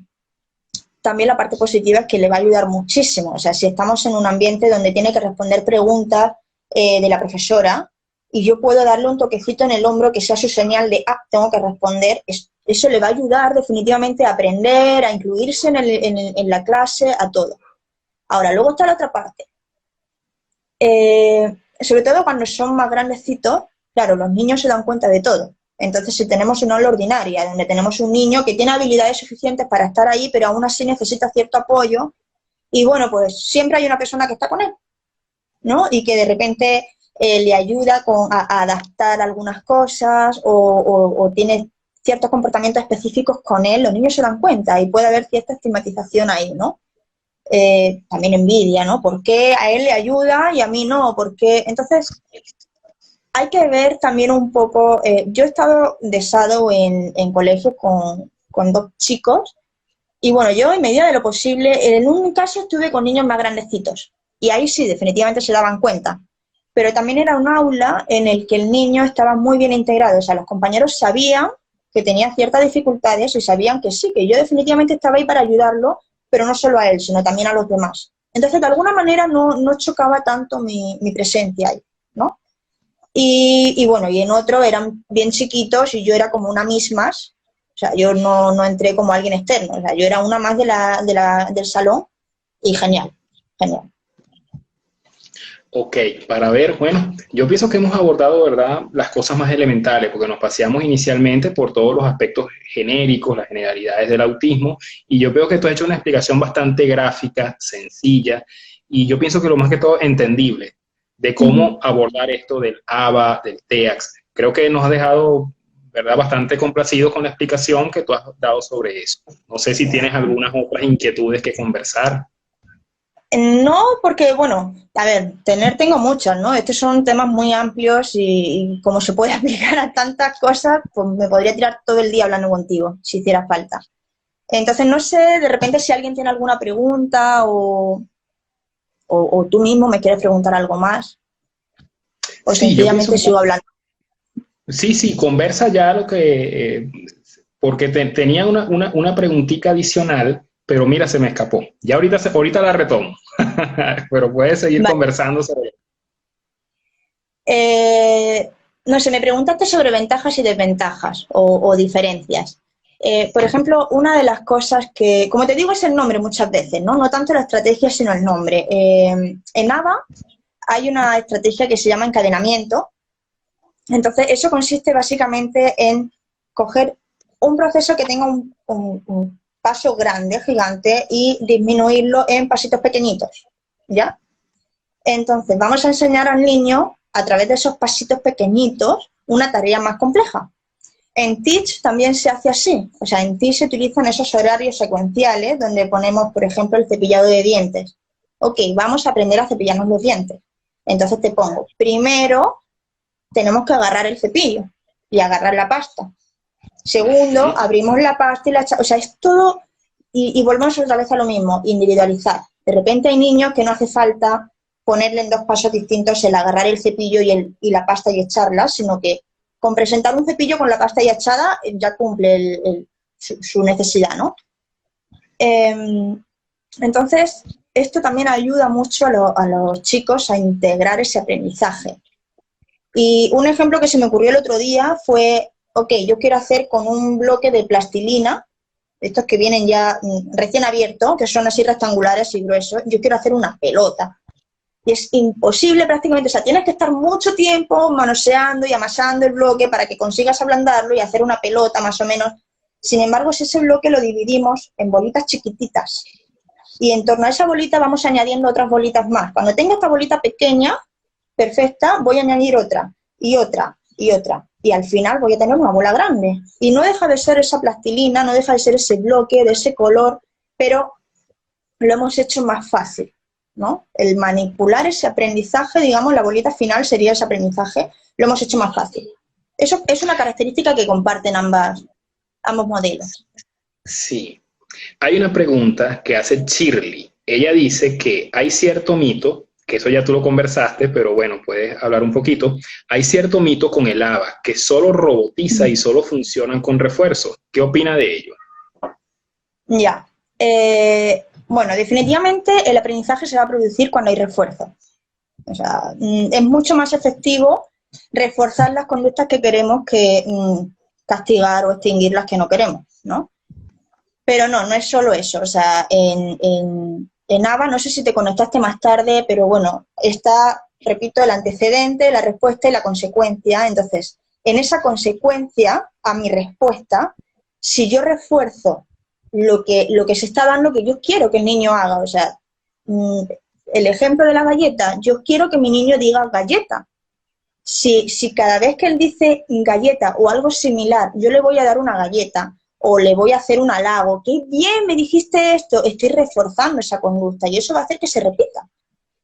También la parte positiva es que le va a ayudar muchísimo. O sea, si estamos en un ambiente donde tiene que responder preguntas de la profesora y yo puedo darle un toquecito en el hombro que sea su señal de, tengo que responder, eso le va a ayudar definitivamente a aprender, a incluirse en la clase, a todo. Ahora, luego está la otra parte. Sobre todo cuando son más grandecitos, claro, los niños se dan cuenta de todo. Entonces, si tenemos una aula ordinaria, donde tenemos un niño que tiene habilidades suficientes para estar ahí, pero aún así necesita cierto apoyo, y bueno, pues siempre hay una persona que está con él, ¿no? Y que de repente le ayuda a adaptar algunas cosas o tiene ciertos comportamientos específicos con él, los niños se dan cuenta y puede haber cierta estigmatización ahí, ¿no? También envidia, ¿no? ¿Por qué a él le ayuda y a mí no? ¿Por qué? Entonces, hay que ver también un poco, yo he estado de shadow en colegio con dos chicos y bueno, yo en medida de lo posible, en un caso estuve con niños más grandecitos y ahí sí, definitivamente se daban cuenta, pero también era un aula en el que el niño estaba muy bien integrado, o sea, los compañeros sabían que tenía ciertas dificultades y sabían que sí, que yo definitivamente estaba ahí para ayudarlo, pero no solo a él, sino también a los demás. Entonces, de alguna manera no chocaba tanto mi presencia ahí, ¿no? Y bueno, y en otro eran bien chiquitos y yo era como una miss más, o sea, yo no entré como alguien externo, o sea, yo era una más del salón y genial, genial. Ok, para ver, bueno, yo pienso que hemos abordado, ¿verdad?, las cosas más elementales, porque nos paseamos inicialmente por todos los aspectos genéricos, las generalidades del autismo, y yo veo que tú has hecho una explicación bastante gráfica, sencilla, y yo pienso que lo más que todo entendible, de cómo abordar esto del ABA, del TEAX. Creo que nos has dejado, ¿verdad?, bastante complacidos con la explicación que tú has dado sobre eso. No sé si tienes algunas otras inquietudes que conversar. No, porque, bueno, a ver, tengo muchas, ¿no? Estos son temas muy amplios y como se puede aplicar a tantas cosas, pues me podría tirar todo el día hablando contigo, si hiciera falta. Entonces, no sé, de repente si alguien tiene alguna pregunta o tú mismo me quieres preguntar algo más, o Sí, yo pienso sencillamente que sigo hablando. sí, conversa ya lo que, porque tenía una preguntita adicional, pero mira, se me escapó. Ya ahorita la retomo, pero puedes seguir Vale. conversando sobre eso. No sé, me preguntaste sobre ventajas y desventajas o diferencias. Por ejemplo, una de las cosas que, como te digo, es el nombre muchas veces, ¿no? No tanto la estrategia, sino el nombre. En ABA hay una estrategia que se llama encadenamiento. Entonces, eso consiste básicamente en coger un proceso que tenga un paso grande, gigante, y disminuirlo en pasitos pequeñitos, ¿ya? Entonces, vamos a enseñar al niño, a través de esos pasitos pequeñitos, una tarea más compleja. En Teach también se hace así, o sea, en Teach se utilizan esos horarios secuenciales donde ponemos, por ejemplo, el cepillado de dientes. Ok, vamos a aprender a cepillarnos los dientes. Entonces te pongo, primero tenemos que agarrar el cepillo y agarrar la pasta. Segundo, abrimos la pasta y la echamos, o sea, es todo, y volvemos otra vez a lo mismo, individualizar. De repente hay niños que no hace falta ponerle en 2 pasos distintos el agarrar el cepillo y la pasta y echarla, sino que con presentar un cepillo con la pasta ya echada ya cumple su necesidad, ¿no? Entonces, esto también ayuda mucho a los chicos a integrar ese aprendizaje. Y un ejemplo que se me ocurrió el otro día fue, ok, yo quiero hacer con un bloque de plastilina, estos que vienen ya recién abiertos, que son así rectangulares y gruesos, yo quiero hacer una pelota. Y es imposible prácticamente, o sea, tienes que estar mucho tiempo manoseando y amasando el bloque para que consigas ablandarlo y hacer una pelota más o menos. Sin embargo, si ese bloque lo dividimos en bolitas chiquititas y en torno a esa bolita vamos añadiendo otras bolitas más. Cuando tenga esta bolita pequeña, perfecta, voy a añadir otra y otra y otra. Y al final voy a tener una bola grande. Y no deja de ser esa plastilina, no deja de ser ese bloque de ese color, pero lo hemos hecho más fácil, ¿no? El manipular ese aprendizaje, digamos, la bolita final sería ese aprendizaje, lo hemos hecho más fácil. Eso es una característica que comparten ambos modelos. Sí. Hay una pregunta que hace Shirley. Ella dice que hay cierto mito, que eso ya tú lo conversaste, pero bueno, puedes hablar un poquito. Hay cierto mito con el ABA, que solo robotiza y solo funcionan con refuerzo. ¿Qué opina de ello? Ya. Bueno, definitivamente el aprendizaje se va a producir cuando hay refuerzo. O sea, es mucho más efectivo reforzar las conductas que queremos que castigar o extinguir las que no queremos, ¿no? Pero no es solo eso. O sea, en ABA, no sé si te conectaste más tarde, pero bueno, está, repito, el antecedente, la respuesta y la consecuencia. Entonces, en esa consecuencia a mi respuesta, si yo refuerzo lo que se está dando, que yo quiero que el niño haga, o sea, el ejemplo de la galleta, yo quiero que mi niño diga galleta. Si cada vez que él dice galleta o algo similar, yo le voy a dar una galleta o le voy a hacer un halago, qué bien me dijiste esto, estoy reforzando esa conducta y eso va a hacer que se repita.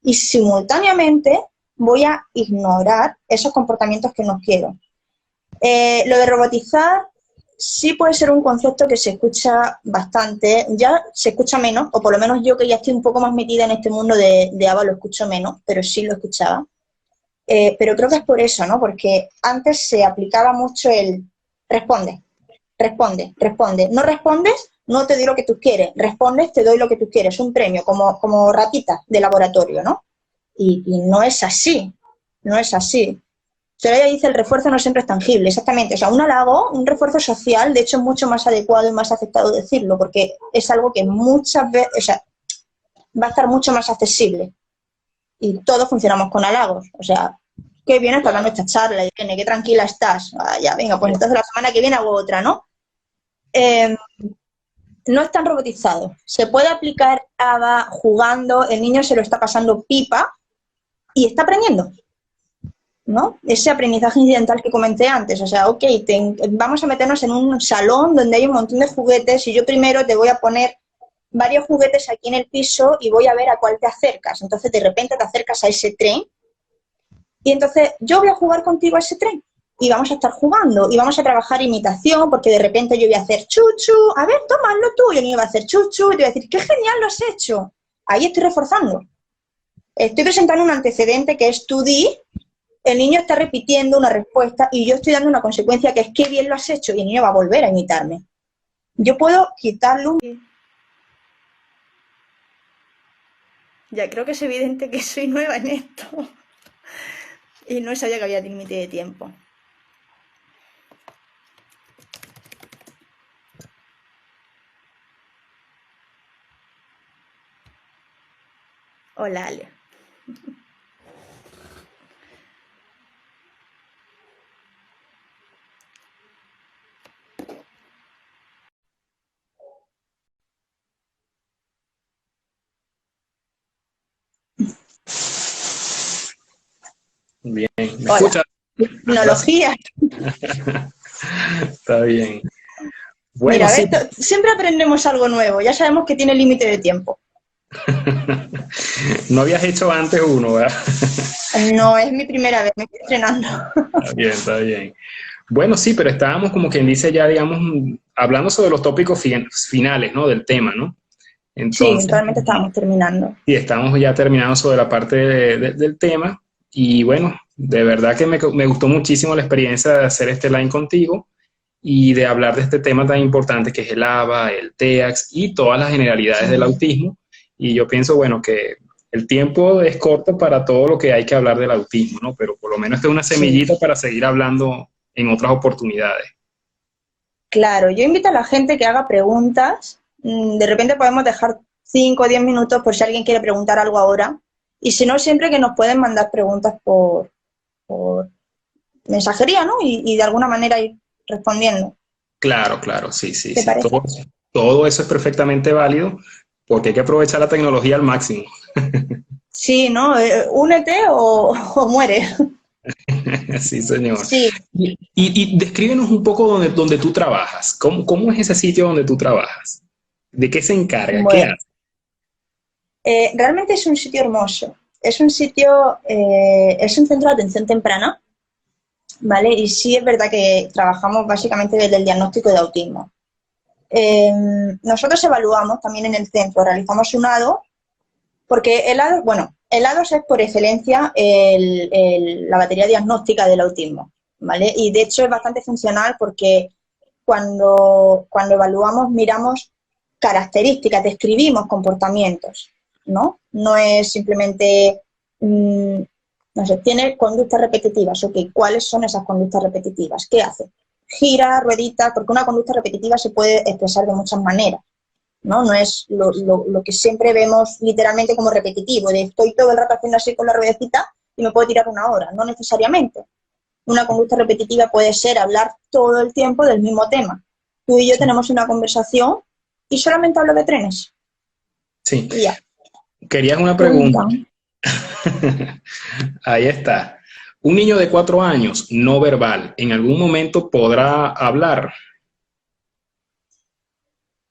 Y simultáneamente voy a ignorar esos comportamientos que no quiero. Lo de robotizar sí puede ser un concepto que se escucha bastante, ya se escucha menos, o por lo menos yo que ya estoy un poco más metida en este mundo de ABA lo escucho menos, pero sí lo escuchaba. Pero creo que es por eso, ¿no? Porque antes se aplicaba mucho el responde, responde, responde. No respondes, no te doy lo que tú quieres. Respondes, te doy lo que tú quieres. Un premio, como ratita de laboratorio, ¿no? Y no es así, no es así. Soraya dice, el refuerzo no siempre es tangible, exactamente. O sea, un halago, un refuerzo social, de hecho, es mucho más adecuado y más aceptado decirlo, porque es algo que muchas veces, o sea, va a estar mucho más accesible. Y todos funcionamos con halagos. O sea, qué bien está dando esta charla, Irene, qué tranquila estás. Ah, ya, venga, pues entonces la semana que viene hago otra, ¿no? No es tan robotizado. Se puede aplicar ABA jugando, el niño se lo está pasando pipa y está aprendiendo, ¿no? Ese aprendizaje incidental que comenté antes. O sea, ok, vamos a meternos en un salón donde hay un montón de juguetes y yo primero te voy a poner varios juguetes aquí en el piso y voy a ver a cuál te acercas. Entonces, de repente te acercas a ese tren y entonces yo voy a jugar contigo a ese tren y vamos a estar jugando y vamos a trabajar imitación porque de repente yo voy a hacer chuchu, a ver, toma, lo tuyo, y el niño va a hacer chuchu y te voy a decir, qué genial lo has hecho. Ahí estoy reforzando. Estoy presentando un antecedente que es tú di, el niño está repitiendo una respuesta y yo estoy dando una consecuencia que es qué bien lo has hecho y el niño va a volver a imitarme. Yo puedo quitarle un... Ya creo que es evidente que soy nueva en esto y no sabía que había límite de tiempo. Hola, Ale. Bien, ¿me Hola. escuchas? Tecnología. Está bien. Bueno, Mira, sí. siempre aprendemos algo nuevo. Ya sabemos que tiene límite de tiempo. No habías hecho antes uno, ¿verdad? No es mi primera vez, me estoy estrenando. Está bien, está bien. Bueno, sí, pero estábamos como quien dice ya, digamos, hablando sobre los tópicos finales, ¿no? Del tema, ¿no? Sí, Entonces, realmente estábamos terminando. sí, estamos ya terminando sobre la parte del tema y bueno, de verdad que me gustó muchísimo la experiencia de hacer este line contigo y de hablar de este tema tan importante que es el ABA, el TEAX y todas las generalidades del autismo. Y yo pienso, bueno, que el tiempo es corto para todo lo que hay que hablar del autismo, ¿no? Pero por lo menos esto es una Sí, semillita para seguir hablando en otras oportunidades. claro. Yo invito a la gente que haga preguntas. De repente podemos dejar 5 o 10 minutos por si alguien quiere preguntar algo ahora. Y si no, siempre que nos pueden mandar preguntas por mensajería, ¿no? Y de alguna manera ir respondiendo. Claro, claro, sí, sí, ¿Te sí. parece? Todo eso es perfectamente válido porque hay que aprovechar la tecnología al máximo. Sí, ¿no? Únete o muere. Sí, señor. Sí, Y descríbenos un poco donde tú trabajas. ¿Cómo es ese sitio donde tú trabajas? ¿De qué se encarga? ¿Qué bueno. hace? Realmente es un sitio hermoso. Es un centro de atención temprana, ¿vale? Y sí es verdad que trabajamos básicamente desde el diagnóstico de autismo. Nosotros evaluamos también en el centro, realizamos un ADO, porque el ADOS es por excelencia la batería diagnóstica del autismo, ¿vale? Y de hecho es bastante funcional porque cuando evaluamos miramos características, describimos comportamientos, ¿no? No es simplemente, no sé, tiene conductas repetitivas, ok, ¿cuáles son esas conductas repetitivas? ¿Qué hace? Gira, ruedita, porque una conducta repetitiva se puede expresar de muchas maneras, ¿no? No es lo que siempre vemos literalmente como repetitivo, de estoy todo el rato haciendo así con la ruedecita y me puedo tirar una hora, no necesariamente. Una conducta repetitiva puede ser hablar todo el tiempo del mismo tema. Tú y yo tenemos una conversación y solamente hablo de trenes. Sí. Y ya. Querías una Pum, pregunta. pam. Ahí está. Un niño de 4 años, no verbal, ¿en algún momento podrá hablar?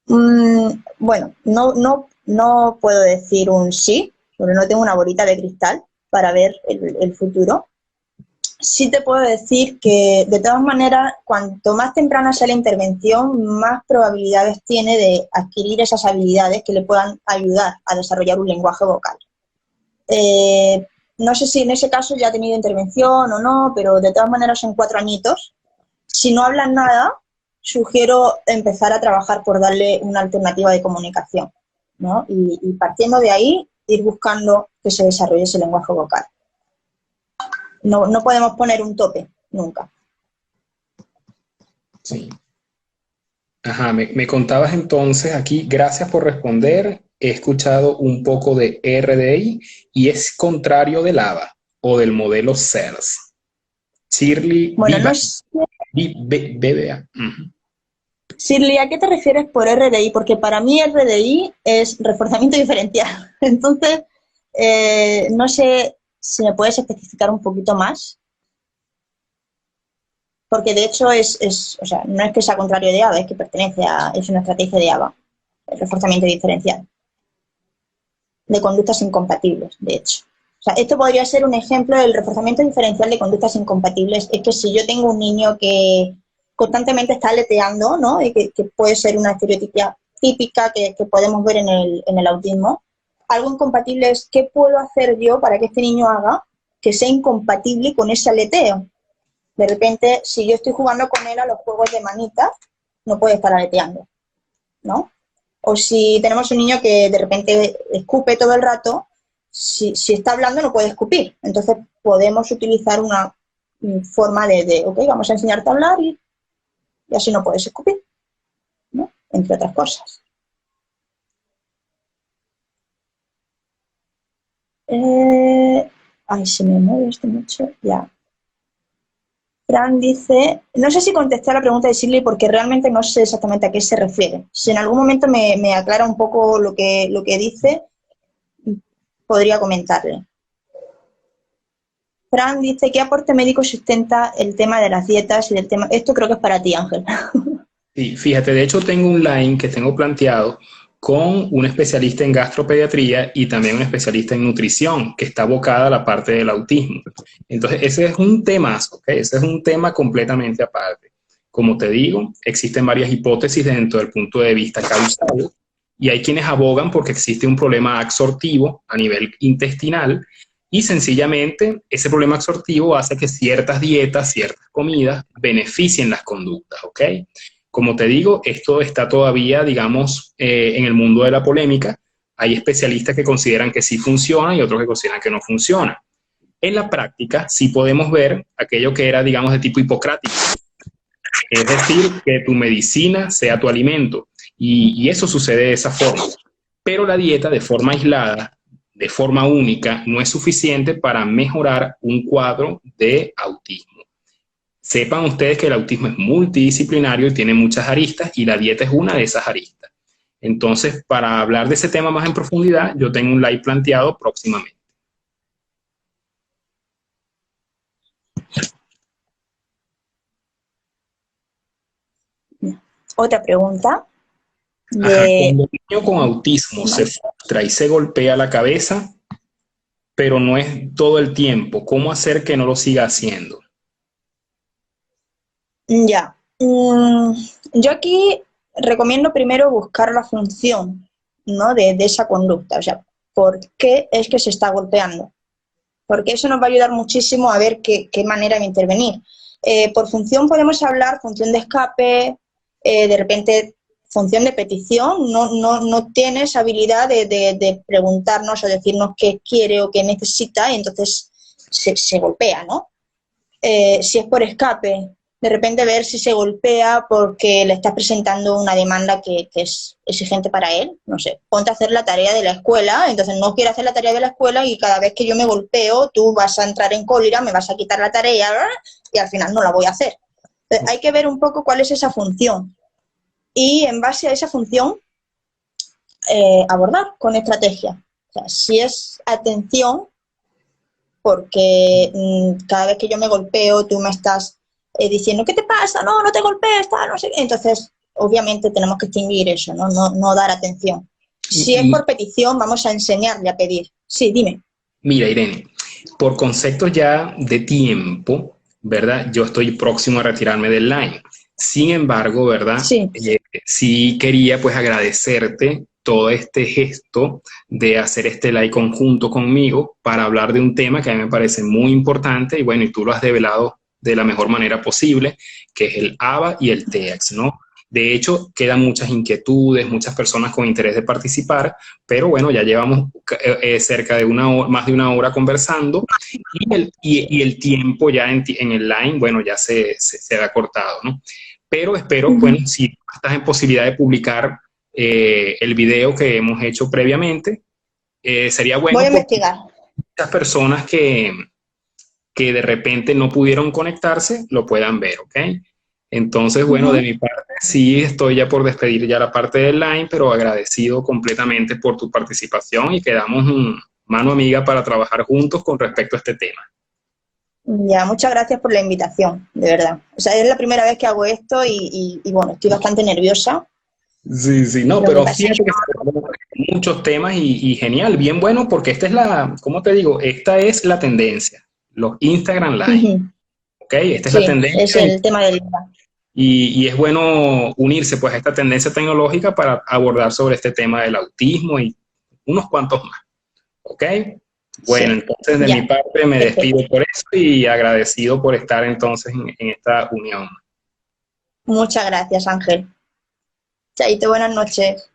Bueno, no puedo decir un sí, porque no tengo una bolita de cristal para ver el futuro. Sí te puedo decir que, de todas maneras, cuanto más temprana sea la intervención, más probabilidades tiene de adquirir esas habilidades que le puedan ayudar a desarrollar un lenguaje vocal. No sé si en ese caso ya ha tenido intervención o no, pero de todas maneras son 4 añitos. Si no hablan nada, sugiero empezar a trabajar por darle una alternativa de comunicación, ¿no? Y partiendo de ahí, ir buscando que se desarrolle ese lenguaje vocal. No podemos poner un tope, nunca. Sí. Ajá, me contabas entonces aquí, gracias por responder. He escuchado un poco de RDI y es contrario del ABA o del modelo CERS. Shirley Bueno, Viva, no sé, BBA. Ujú. Shirley, ¿a qué te refieres por RDI? Porque para mí RDI es reforzamiento diferencial. Entonces, no sé si me puedes especificar un poquito más, porque de hecho o sea, no es que sea contrario de ABA, es que es una estrategia de ABA, el reforzamiento diferencial, de conductas incompatibles, de hecho. O sea, esto podría ser un ejemplo del reforzamiento diferencial de conductas incompatibles. Es que si yo tengo un niño que constantemente está aleteando, ¿no? Y que puede ser una estereotipia típica que podemos ver en el autismo, algo incompatible es qué puedo hacer yo para que este niño haga que sea incompatible con ese aleteo. De repente, si yo estoy jugando con él a los juegos de manitas, no puede estar aleteando, ¿no? O si tenemos un niño que de repente escupe todo el rato, si está hablando no puede escupir. Entonces podemos utilizar una forma ok, vamos a enseñarte a hablar y así no puedes escupir, ¿no? Entre otras cosas. Ay, se me mueve esto mucho. Ya. Fran dice, no sé si contesté a la pregunta de Shirley porque realmente no sé exactamente a qué se refiere. Si en algún momento me aclara un poco lo que dice, podría comentarle. Fran dice, ¿qué aporte médico sustenta el tema de las dietas y del tema? Esto creo que es para ti, Ángel. Sí, fíjate, de hecho tengo un line que tengo planteado con un especialista en gastropediatría y también un especialista en nutrición, que está abocada a la parte del autismo. Entonces, ese es un tema, ¿ok? Ese es un tema completamente aparte. Como te digo, existen varias hipótesis dentro del punto de vista causal y hay quienes abogan porque existe un problema absortivo a nivel intestinal y sencillamente ese problema absortivo hace que ciertas dietas, ciertas comidas beneficien las conductas, ¿ok? Como te digo, esto está todavía, digamos, en el mundo de la polémica. Hay especialistas que consideran que sí funciona y otros que consideran que no funciona. En la práctica, sí podemos ver aquello que era, digamos, de tipo hipocrático. Es decir, que tu medicina sea tu alimento. Y eso sucede de esa forma. Pero la dieta de forma aislada, de forma única, no es suficiente para mejorar un cuadro de autismo. Sepan ustedes que el autismo es multidisciplinario y tiene muchas aristas y la dieta es una de esas aristas. Entonces, para hablar de ese tema más en profundidad, yo tengo un live planteado próximamente. Otra pregunta. Ajá, cuando un niño con autismo se frustra y se golpea la cabeza, pero no es todo el tiempo, ¿cómo hacer que no lo siga haciendo? Ya. Yo aquí recomiendo primero buscar la función, ¿no? de esa conducta. O sea, ¿por qué es que se está golpeando? Porque eso nos va a ayudar muchísimo a ver qué manera de intervenir. Por función podemos hablar función de escape, de repente función de petición, no tienes habilidad de preguntarnos o decirnos qué quiere o qué necesita y entonces se golpea, ¿no? Si es por escape, de repente ver si se golpea porque le estás presentando una demanda que es exigente para él, no sé, ponte a hacer la tarea de la escuela, entonces no quiero hacer la tarea de la escuela y cada vez que yo me golpeo tú vas a entrar en cólera, me vas a quitar la tarea y al final no la voy a hacer. Entonces, hay que ver un poco cuál es esa función y en base a esa función abordar con estrategia. O sea, si es atención, porque cada vez que yo me golpeo tú me estás diciendo, ¿qué te pasa? No te golpees, no sé qué. Entonces, obviamente tenemos que extinguir eso, no dar atención. Si es por petición, vamos a enseñarle a pedir. Sí, dime. Mira, Irene, por conceptos ya de tiempo, ¿verdad? Yo estoy próximo a retirarme del line. Sin embargo, ¿verdad? Sí. Sí quería pues agradecerte todo este gesto de hacer este live conjunto conmigo para hablar de un tema que a mí me parece muy importante y bueno, y tú lo has develado de la mejor manera posible, que es el ABA y el TEAX, ¿no? De hecho, quedan muchas inquietudes, muchas personas con interés de participar, pero bueno, ya llevamos cerca de más de una hora conversando y el tiempo ya en el line, bueno, ya se ha cortado, ¿no? Pero espero, bueno, si estás en posibilidad de publicar el video que hemos hecho previamente, sería bueno. Voy a investigar. Muchas personas que de repente no pudieron conectarse lo puedan ver, ¿ok? Entonces, bueno, de mi parte sí estoy ya por despedir ya la parte del line, pero agradecido completamente por tu participación y quedamos mano amiga para trabajar juntos con respecto a este tema. Ya, muchas gracias por la invitación, de verdad. O sea, es la primera vez que hago esto y bueno, estoy bastante nerviosa. Sí, no, pero fíjate que muchos temas y genial, bien bueno, porque esta es ¿cómo te digo? Esta es la tendencia, los Instagram Live, ¿ok? Esta es la tendencia. Es el tema del... Y es bueno unirse pues a esta tendencia tecnológica para abordar sobre este tema del autismo y unos cuantos más, ¿ok? Bueno, entonces de mi parte me despido por eso y agradecido por estar entonces en esta unión. Muchas gracias, Ángel. Chaito, buenas noches.